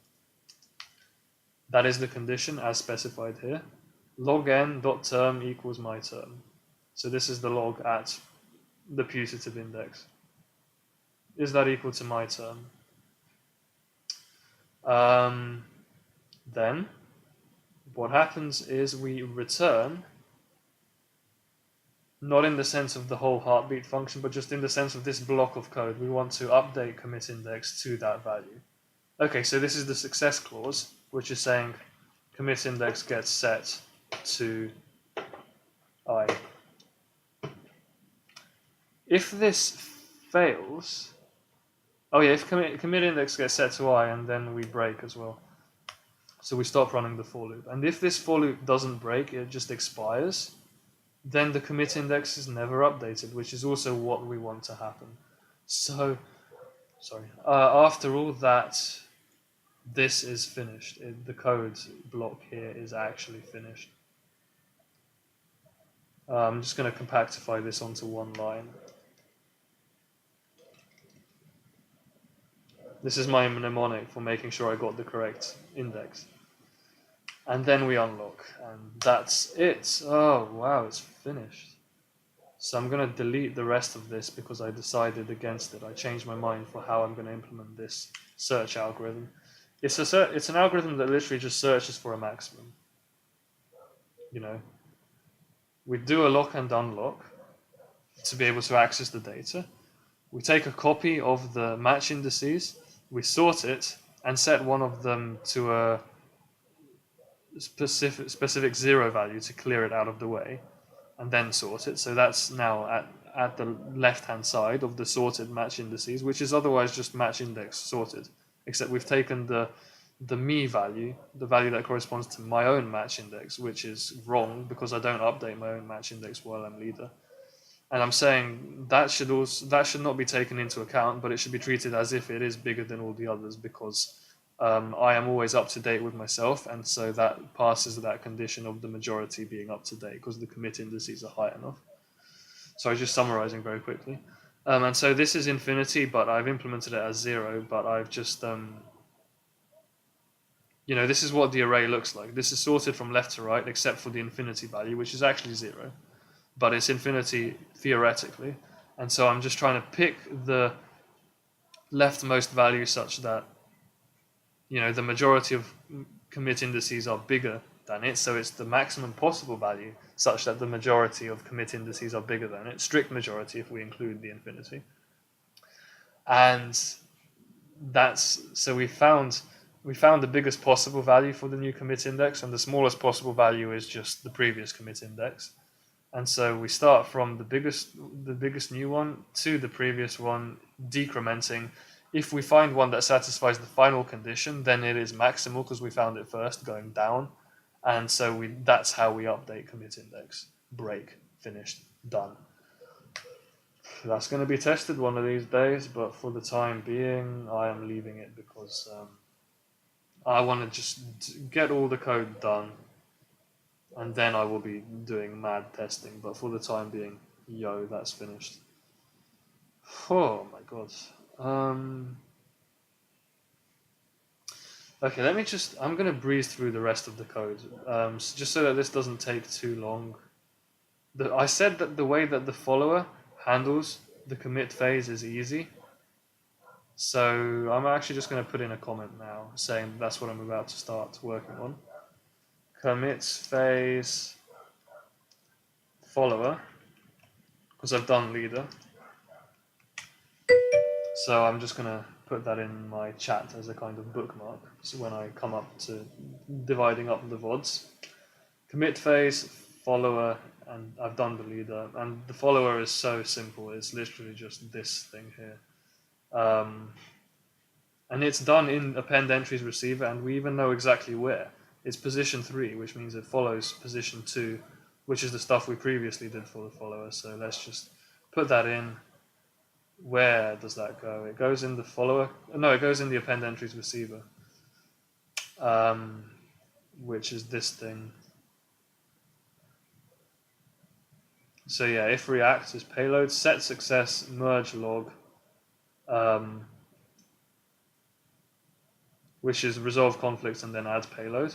That is the condition as specified here. Log n dot term equals my term. So this is the log at the putative index. Is that equal to my term? Then what happens is we return, not in the sense of the whole heartbeat function, but just in the sense of this block of code. We want to update commit index to that value. Okay, so this is the success clause, which is saying commit index gets set to I. If this fails, oh yeah, if commit index gets set to I and then we break as well. So we stop running the for loop. And if this for loop doesn't break, it just expires, then the commit index is never updated, which is also what we want to happen. So, after all that, this is finished. The code block here is actually finished. I'm just going to compactify this onto one line. This is my mnemonic for making sure I got the correct index. And then we unlock, and that's it. Oh, wow, it's finished. So I'm going to delete the rest of this because I decided against it. I changed my mind for how I'm going to implement this search algorithm. It's an algorithm that literally just searches for a maximum. You know, we do a lock and unlock to be able to access the data. We take a copy of the match indices, we sort it, and set one of them to a specific zero value to clear it out of the way, and then sort it. So that's now at the left-hand side of the sorted match indices, which is otherwise just match index sorted, except we've taken the me value, the value that corresponds to my own match index, which is wrong because I don't update my own match index while I'm leader. And I'm saying that should not be taken into account, but it should be treated as if it is bigger than all the others because I am always up to date with myself, and so that passes that condition of the majority being up to date because the commit indices are high enough. So I'm just summarizing very quickly. And so this is infinity, but I've implemented it as 0, but I've just, this is what the array looks like. This is sorted from left to right, except for the infinity value, which is actually 0. But it's infinity theoretically. And so I'm just trying to pick the leftmost value such that, the majority of commit indices are bigger than it. So it's the maximum possible value such that the majority of commit indices are bigger than it. Strict majority if we include the infinity. And so we found the biggest possible value for the new commit index, and the smallest possible value is just the previous commit index. And so we start from the biggest new one to the previous one, decrementing. If we find one that satisfies the final condition, then it is maximal because we found it first, going down. And so that's how we update commit index. Break, finished, done. That's going to be tested one of these days, but for the time being, I am leaving it because I want to just get all the code done. And then I will be doing mad testing. But for the time being, that's finished. Oh my god. Okay, I'm going to breeze through the rest of the code. Just so that this doesn't take too long. I said that the way that the follower handles the commit phase is easy. So I'm actually just going to put in a comment now saying that's what I'm about to start working on. Commits phase follower, because I've done leader. So I'm just going to put that in my chat as a kind of bookmark. So when I come up to dividing up the VODs, commit phase, follower, and I've done the leader. And the follower is so simple. It's literally just this thing here. And it's done in append entries receiver, and we even know exactly where. It's position 3, which means it follows position 2, which is the stuff we previously did for the follower. So let's just put that in. Where does that go? It goes in the follower. No, it goes in the append entries receiver, which is this thing. So yeah, if React is payload, set success, merge log, which is resolve conflicts and then add payload.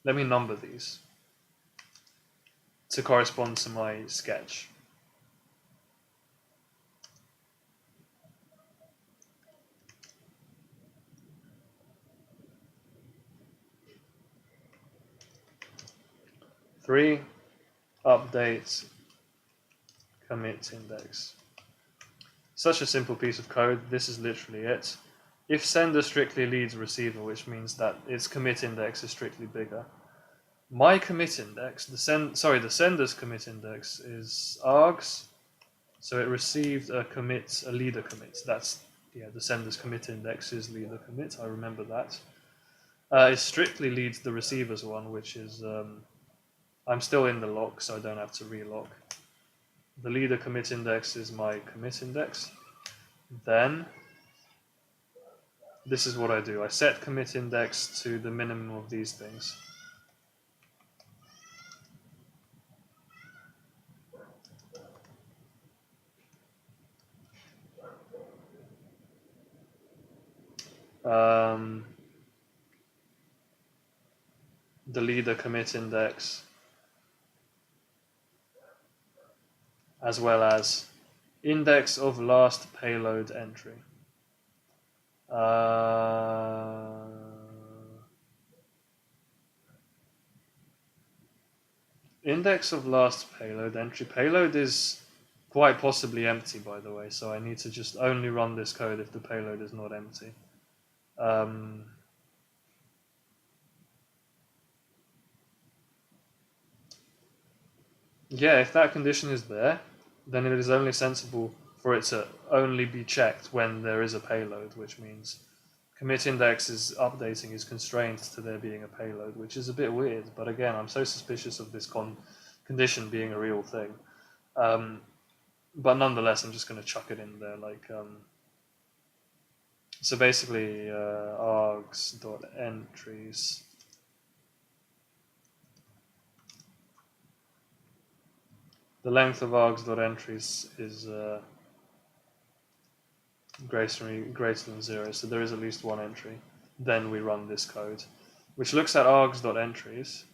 Let me number these to correspond to my sketch. Three, update, commit index. Such a simple piece of code. This is literally it. If sender strictly leads receiver, which means that its commit index is strictly bigger. My commit index, the sender's commit index is args. So it received a leader commit. That's the sender's commit index is leader commit. I remember that. It strictly leads the receiver's one, which is I'm still in the lock, so I don't have to relock. The leader commit index is my commit index. Then this is what I do. I set commit index to the minimum of these things. The leader commit index, as well as index of last payload entry. Index of last payload entry. Payload is quite possibly empty, by the way, so I need to just only run this code if the payload is not empty. Yeah, if that condition is there, then it is only sensible for it to only be checked when there is a payload, which means commit index is updating is constrained to there being a payload, which is a bit weird. But again, I'm so suspicious of this condition being a real thing. But nonetheless, I'm just going to chuck it in there. So basically, args.entries. The length of args.entries is greater than 0, so there is at least one entry. Then we run this code, which looks at args.entries.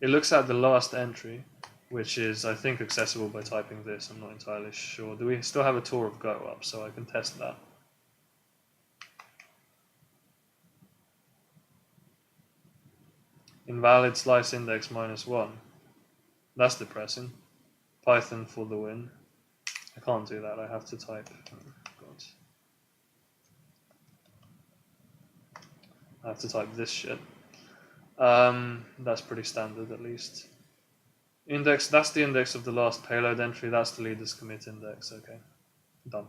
It looks at the last entry, which is, I think, accessible by typing this. I'm not entirely sure. Do we still have a tour of Go up, so I can test that? Invalid slice index -1. That's depressing. Python for the win. I can't do that. I have to type. Oh, God. I have to type this shit. That's pretty standard, at least. Index. That's the index of the last payload entry. That's the leader's commit index. Okay, done.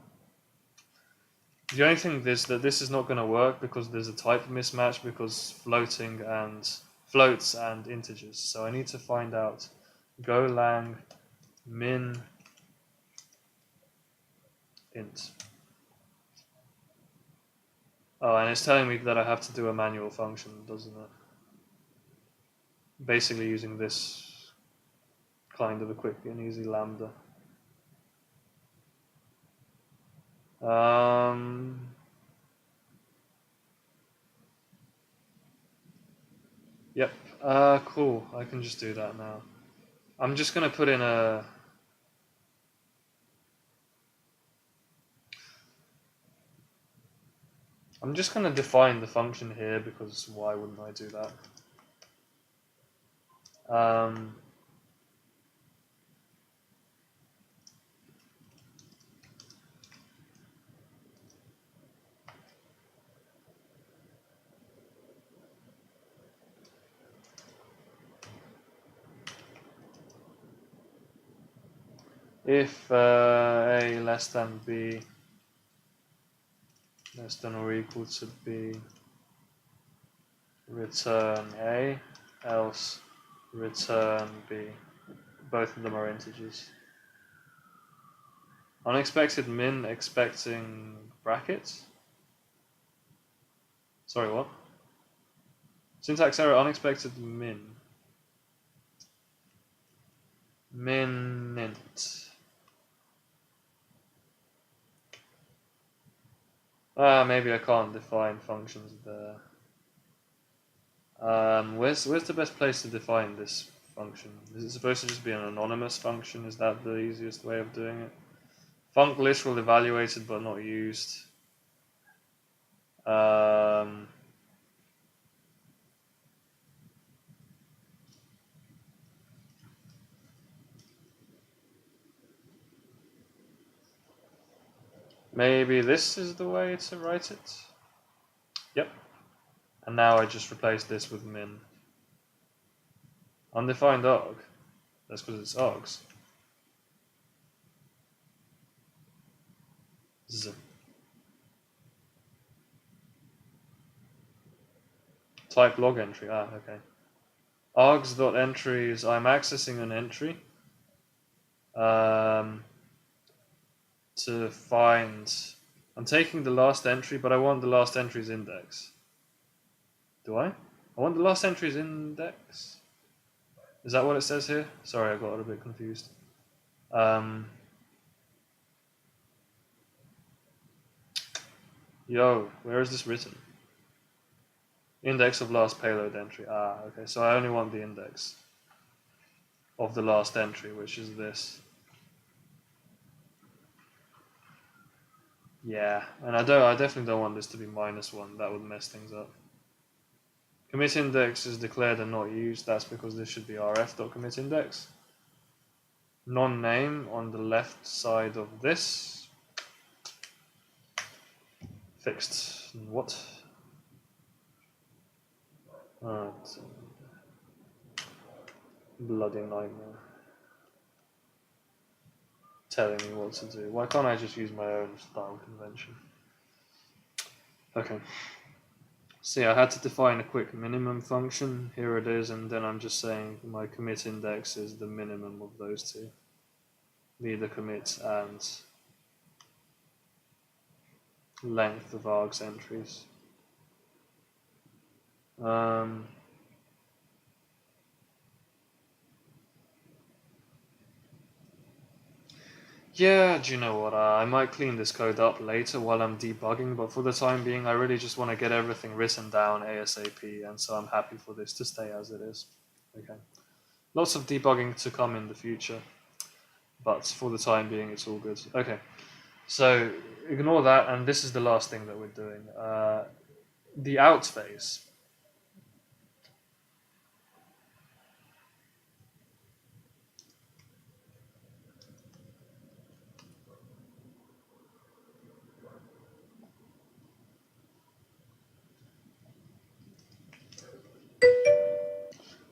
The only thing is that this is not going to work because there's a type mismatch because floats and integers. So I need to find out golang min int. Oh, and it's telling me that I have to do a manual function, doesn't it? Basically using this kind of a quick and easy lambda. Yep. Cool. I can just do that now. I'm just going to put in a... I'm just going to define the function here because why wouldn't I do that? If A less than B, less than or equal to B, return A, else return B. Both of them are integers. Unexpected min expecting brackets? Sorry, what? Syntax error, unexpected min. Minint. Maybe I can't define functions there. Where's the best place to define this function? Is it supposed to just be an anonymous function? Is that the easiest way of doing it? Func literal evaluated but not used. Maybe this is the way to write it? Yep. And now I just replace this with min. Undefined arg. That's because it's args. Z. Type log entry. Okay. Args.entries. I'm accessing an entry to find. I'm taking the last entry, but I want the last entry's index. Do I? I want the last entry's index. Is that what it says here? Sorry, I got a bit confused. Yo, where is this written? Index of last payload entry. Okay, so I only want the index of the last entry, which is this. Yeah, and I definitely don't want this to be -1. That would mess things up. Commit index is declared and not used. That's because this should be rf.commit index. Non-name on the left side of this. Fixed. What? Bloody nightmare. Telling me what to do. Why can't I just use my own style convention? Okay. See, I had to define a quick minimum function. Here it is, and then I'm just saying my commit index is the minimum of those two. Leader commit and length of args entries. Yeah, do you know what? I might clean this code up later while I'm debugging, but for the time being, I really just want to get everything written down ASAP, and so I'm happy for this to stay as it is. Okay. Lots of debugging to come in the future, but for the time being, it's all good. Okay, so ignore that, and this is the last thing that we're doing. The out phase.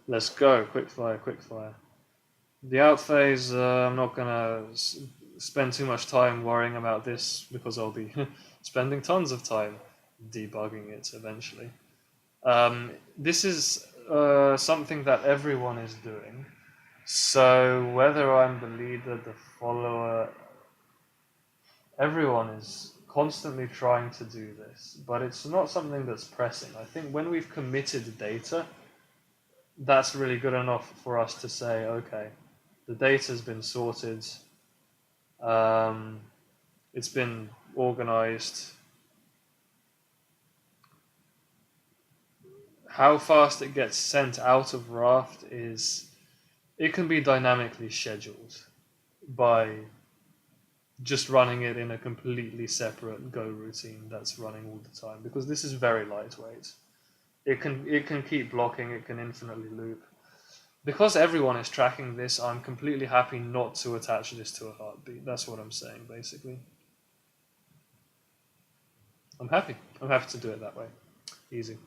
Let's go, quickfire, quickfire. The out phase, I'm not gonna spend too much time worrying about this because I'll be spending tons of time debugging it eventually. This is something that everyone is doing. So whether I'm the leader, the follower, everyone is constantly trying to do this, but it's not something that's pressing. I think when we've committed data, that's really good enough for us to say, okay, the data's been sorted, it's been organized. How fast it gets sent out of Raft it can be dynamically scheduled by just running it in a completely separate Go routine that's running all the time, because this is very lightweight. It can keep blocking, it can infinitely loop. Because everyone is tracking this, I'm completely happy not to attach this to a heartbeat. That's what I'm saying, basically. I'm happy. I'm happy to do it that way. Easy.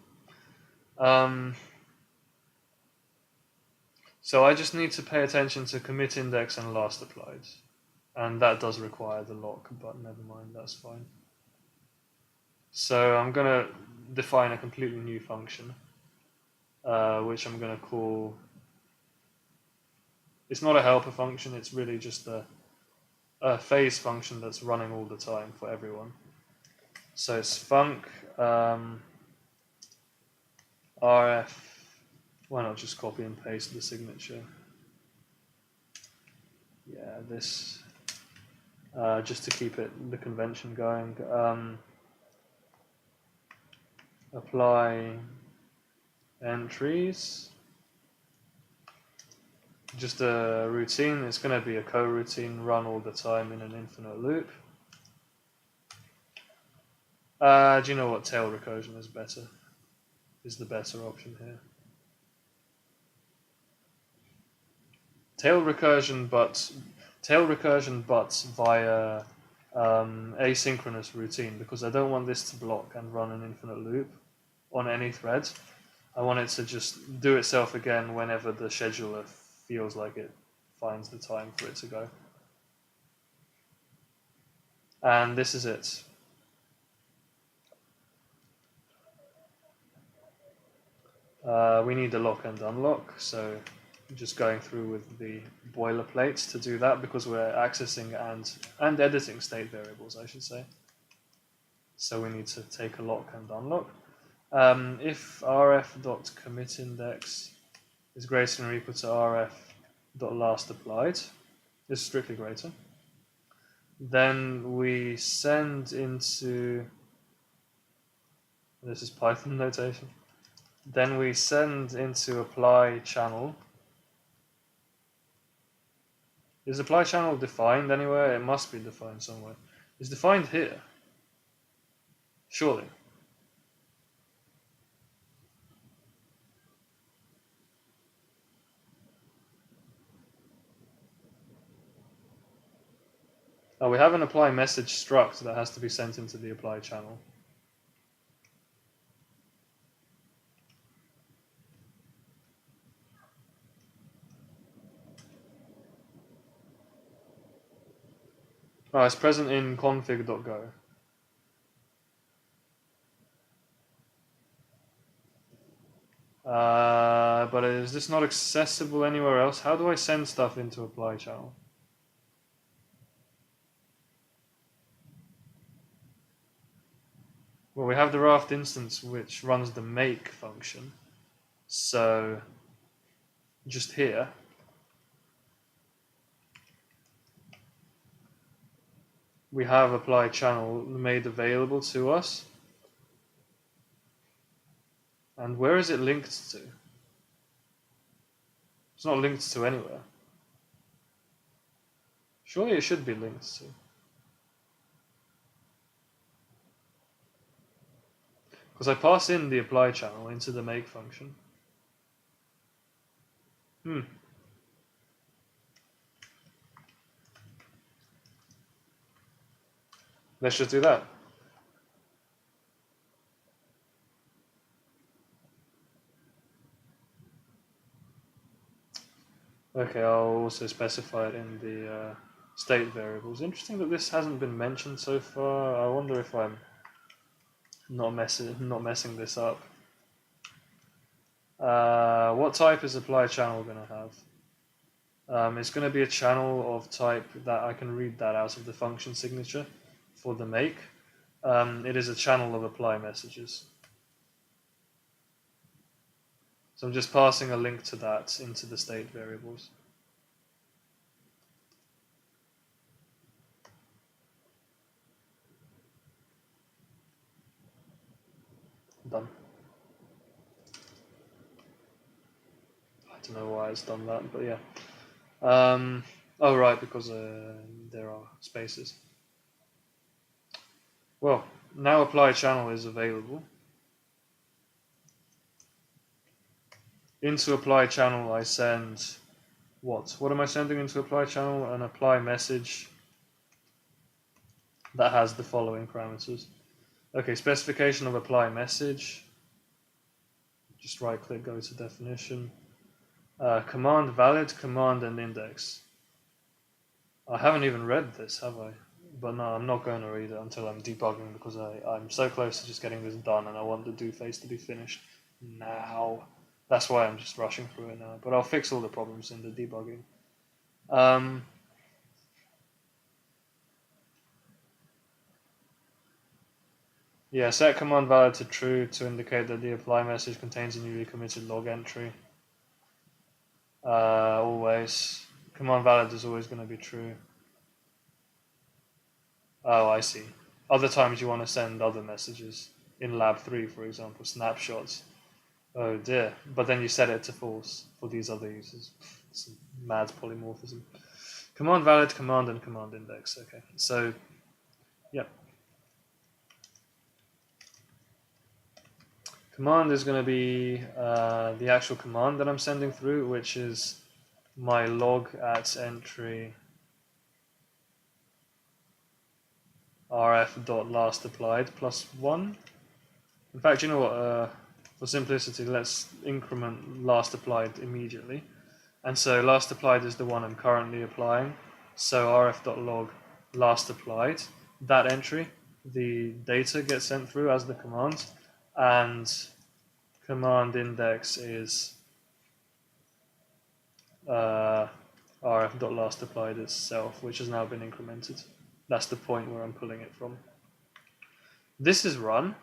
So I just need to pay attention to commit index and last applied. And that does require the lock, but never mind, that's fine. So I'm going to define a completely new function, which I'm going to call, it's not a helper function, it's really just a phase function that's running all the time for everyone. So it's func rf, why not just copy and paste the signature? Yeah, this, just to keep the convention going. Apply entries, just a routine. It's going to be a coroutine run all the time in an infinite loop. Do you know what? Tail recursion is better, is the better option here. Tail recursion, but via asynchronous routine, because I don't want this to block and run an infinite loop on any thread. I want it to just do itself again whenever the scheduler feels like it finds the time for it to go. And this is it. We need a lock and unlock, so just going through with the boilerplate to do that, because we're accessing and editing state variables, I should say. So we need to take a lock and unlock. If rf.commitIndex is greater than or equal to rf.lastApplied, this is strictly greater, then we send into, this is Python notation, then we send into apply channel. Is apply channel defined anywhere? It must be defined somewhere. It's defined here. Surely. Oh, we have an apply message struct that has to be sent into the apply channel. Oh, it's present in config.go. But is this not accessible anywhere else? How do I send stuff into apply channel? Well, we have the Raft instance which runs the make function. So just here, we have apply channel made available to us. And where is it linked to? It's not linked to anywhere. Surely it should be linked to. Because I pass in the apply channel into the make function. Let's just do that. Okay, I'll also specify it in the state variables. Interesting that this hasn't been mentioned so far. I wonder if I'm not messing this up. What type is apply channel going to have? It's going to be a channel of type that I can read that out of the function signature for the make. It is a channel of apply messages. So I'm just passing a link to that into the state variables. Done. I don't know why it's done that, but yeah. Oh, right, because there are spaces. Well, now apply channel is available. Into apply channel I send what? What am I sending into apply channel? An apply message that has the following parameters. Okay, specification of apply message. Just right click, go to definition. Command valid, command and index. I haven't even read this, have I? But no, I'm not going to read it until I'm debugging because I'm so close to just getting this done and I want the do phase to be finished now. That's why I'm just rushing through it now. But I'll fix all the problems in the debugging. Yeah, set command valid to true to indicate that the apply message contains a newly committed log entry. Always. Command valid is always going to be true. Oh, I see. Other times you want to send other messages. In lab 3, for example, snapshots. Oh dear. But then you set it to false for these other users. Some mad polymorphism. Command valid, command, and command index. Okay, so, yep. Command is going to be the actual command that I'm sending through, which is my log at entry rf.lastApplied plus 1. In fact, you know what? For simplicity, let's increment last applied immediately. And so last applied is the one I'm currently applying. So rf.log last applied, that entry, the data gets sent through as the command, and command index is rf.lastApplied itself, which has now been incremented. That's the point where I'm pulling it from. This is run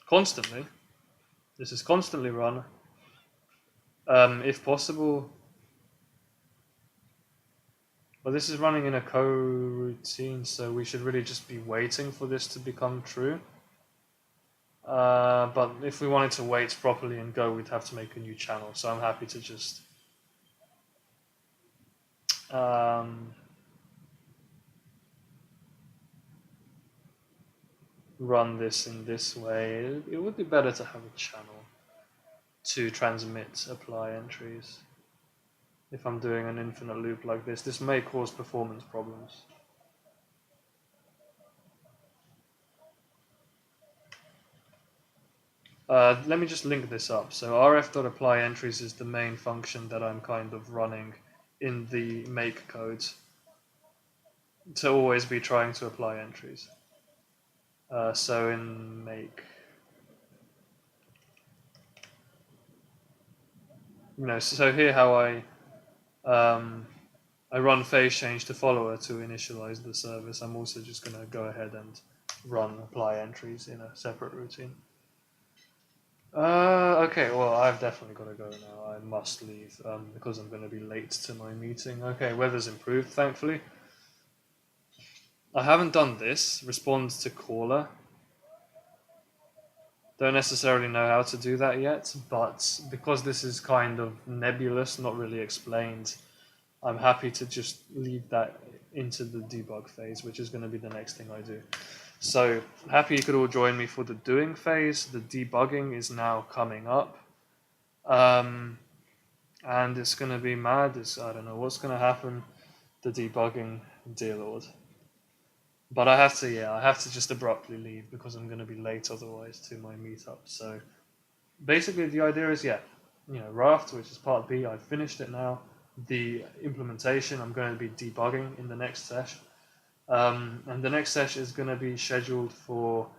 constantly. This is constantly run. If possible, well, this is running in a coroutine, so we should really just be waiting for this to become true. But if we wanted to wait properly and go, we'd have to make a new channel. So I'm happy to just run this in this way. It would be better to have a channel to transmit apply entries. If I'm doing an infinite loop like this may cause performance problems. Let me just link this up. So rf.apply entries is the main function that I'm kind of running in the make code to always be trying to apply entries. So in make, so here how I run phase change to follower to initialize the service. I'm also just going to go ahead and run apply entries in a separate routine. Okay, well, I've definitely got to go now. I must leave because I'm going to be late to my meeting. Okay, weather's improved, thankfully. I haven't done this, responds to caller. Don't necessarily know how to do that yet, but because this is kind of nebulous, not really explained, I'm happy to just leave that into the debug phase, which is going to be the next thing I do. So happy you could all join me for the doing phase. The debugging is now coming up. And it's going to be mad. I don't know what's going to happen. The debugging, dear Lord. But I have to just abruptly leave because I'm going to be late otherwise to my meetup. So basically the idea is, Raft, which is part B, I've finished it now. The implementation, I'm going to be debugging in the next session. And the next session is going to be scheduled for,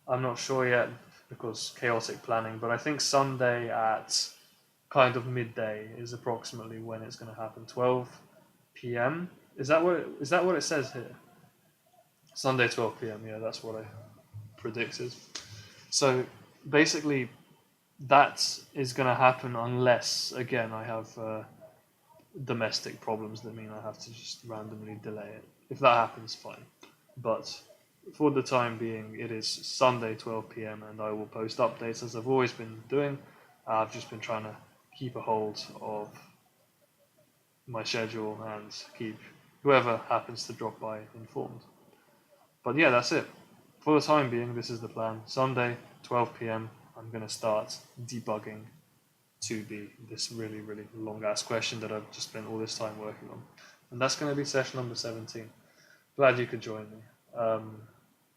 I'm not sure yet because chaotic planning, but I think Sunday at kind of midday is approximately when it's going to happen. 12 p.m. Is that what it says here? Sunday 12 p.m. Yeah, that's what I predicted. So basically, that is going to happen unless, again, I have domestic problems that mean I have to just randomly delay it. If that happens, fine. But for the time being, it is Sunday 12 p.m. and I will post updates as I've always been doing. I've just been trying to keep a hold of my schedule and keep whoever happens to drop by informed. But yeah, that's it. For the time being, this is the plan. Sunday, 12 p.m., I'm going to start debugging 2B, this really, really long-ass question that I've just spent all this time working on. And that's going to be session number 17. Glad you could join me.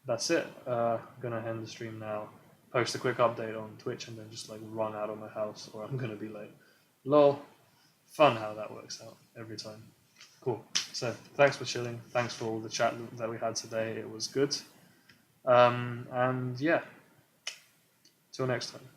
That's it. I'm going to end the stream now, post a quick update on Twitch, and then just run out of my house or I'm going to be late. Lol. Fun how that works out every time. Cool. So thanks for chilling. Thanks for all the chat that we had today. It was good. And yeah, till next time.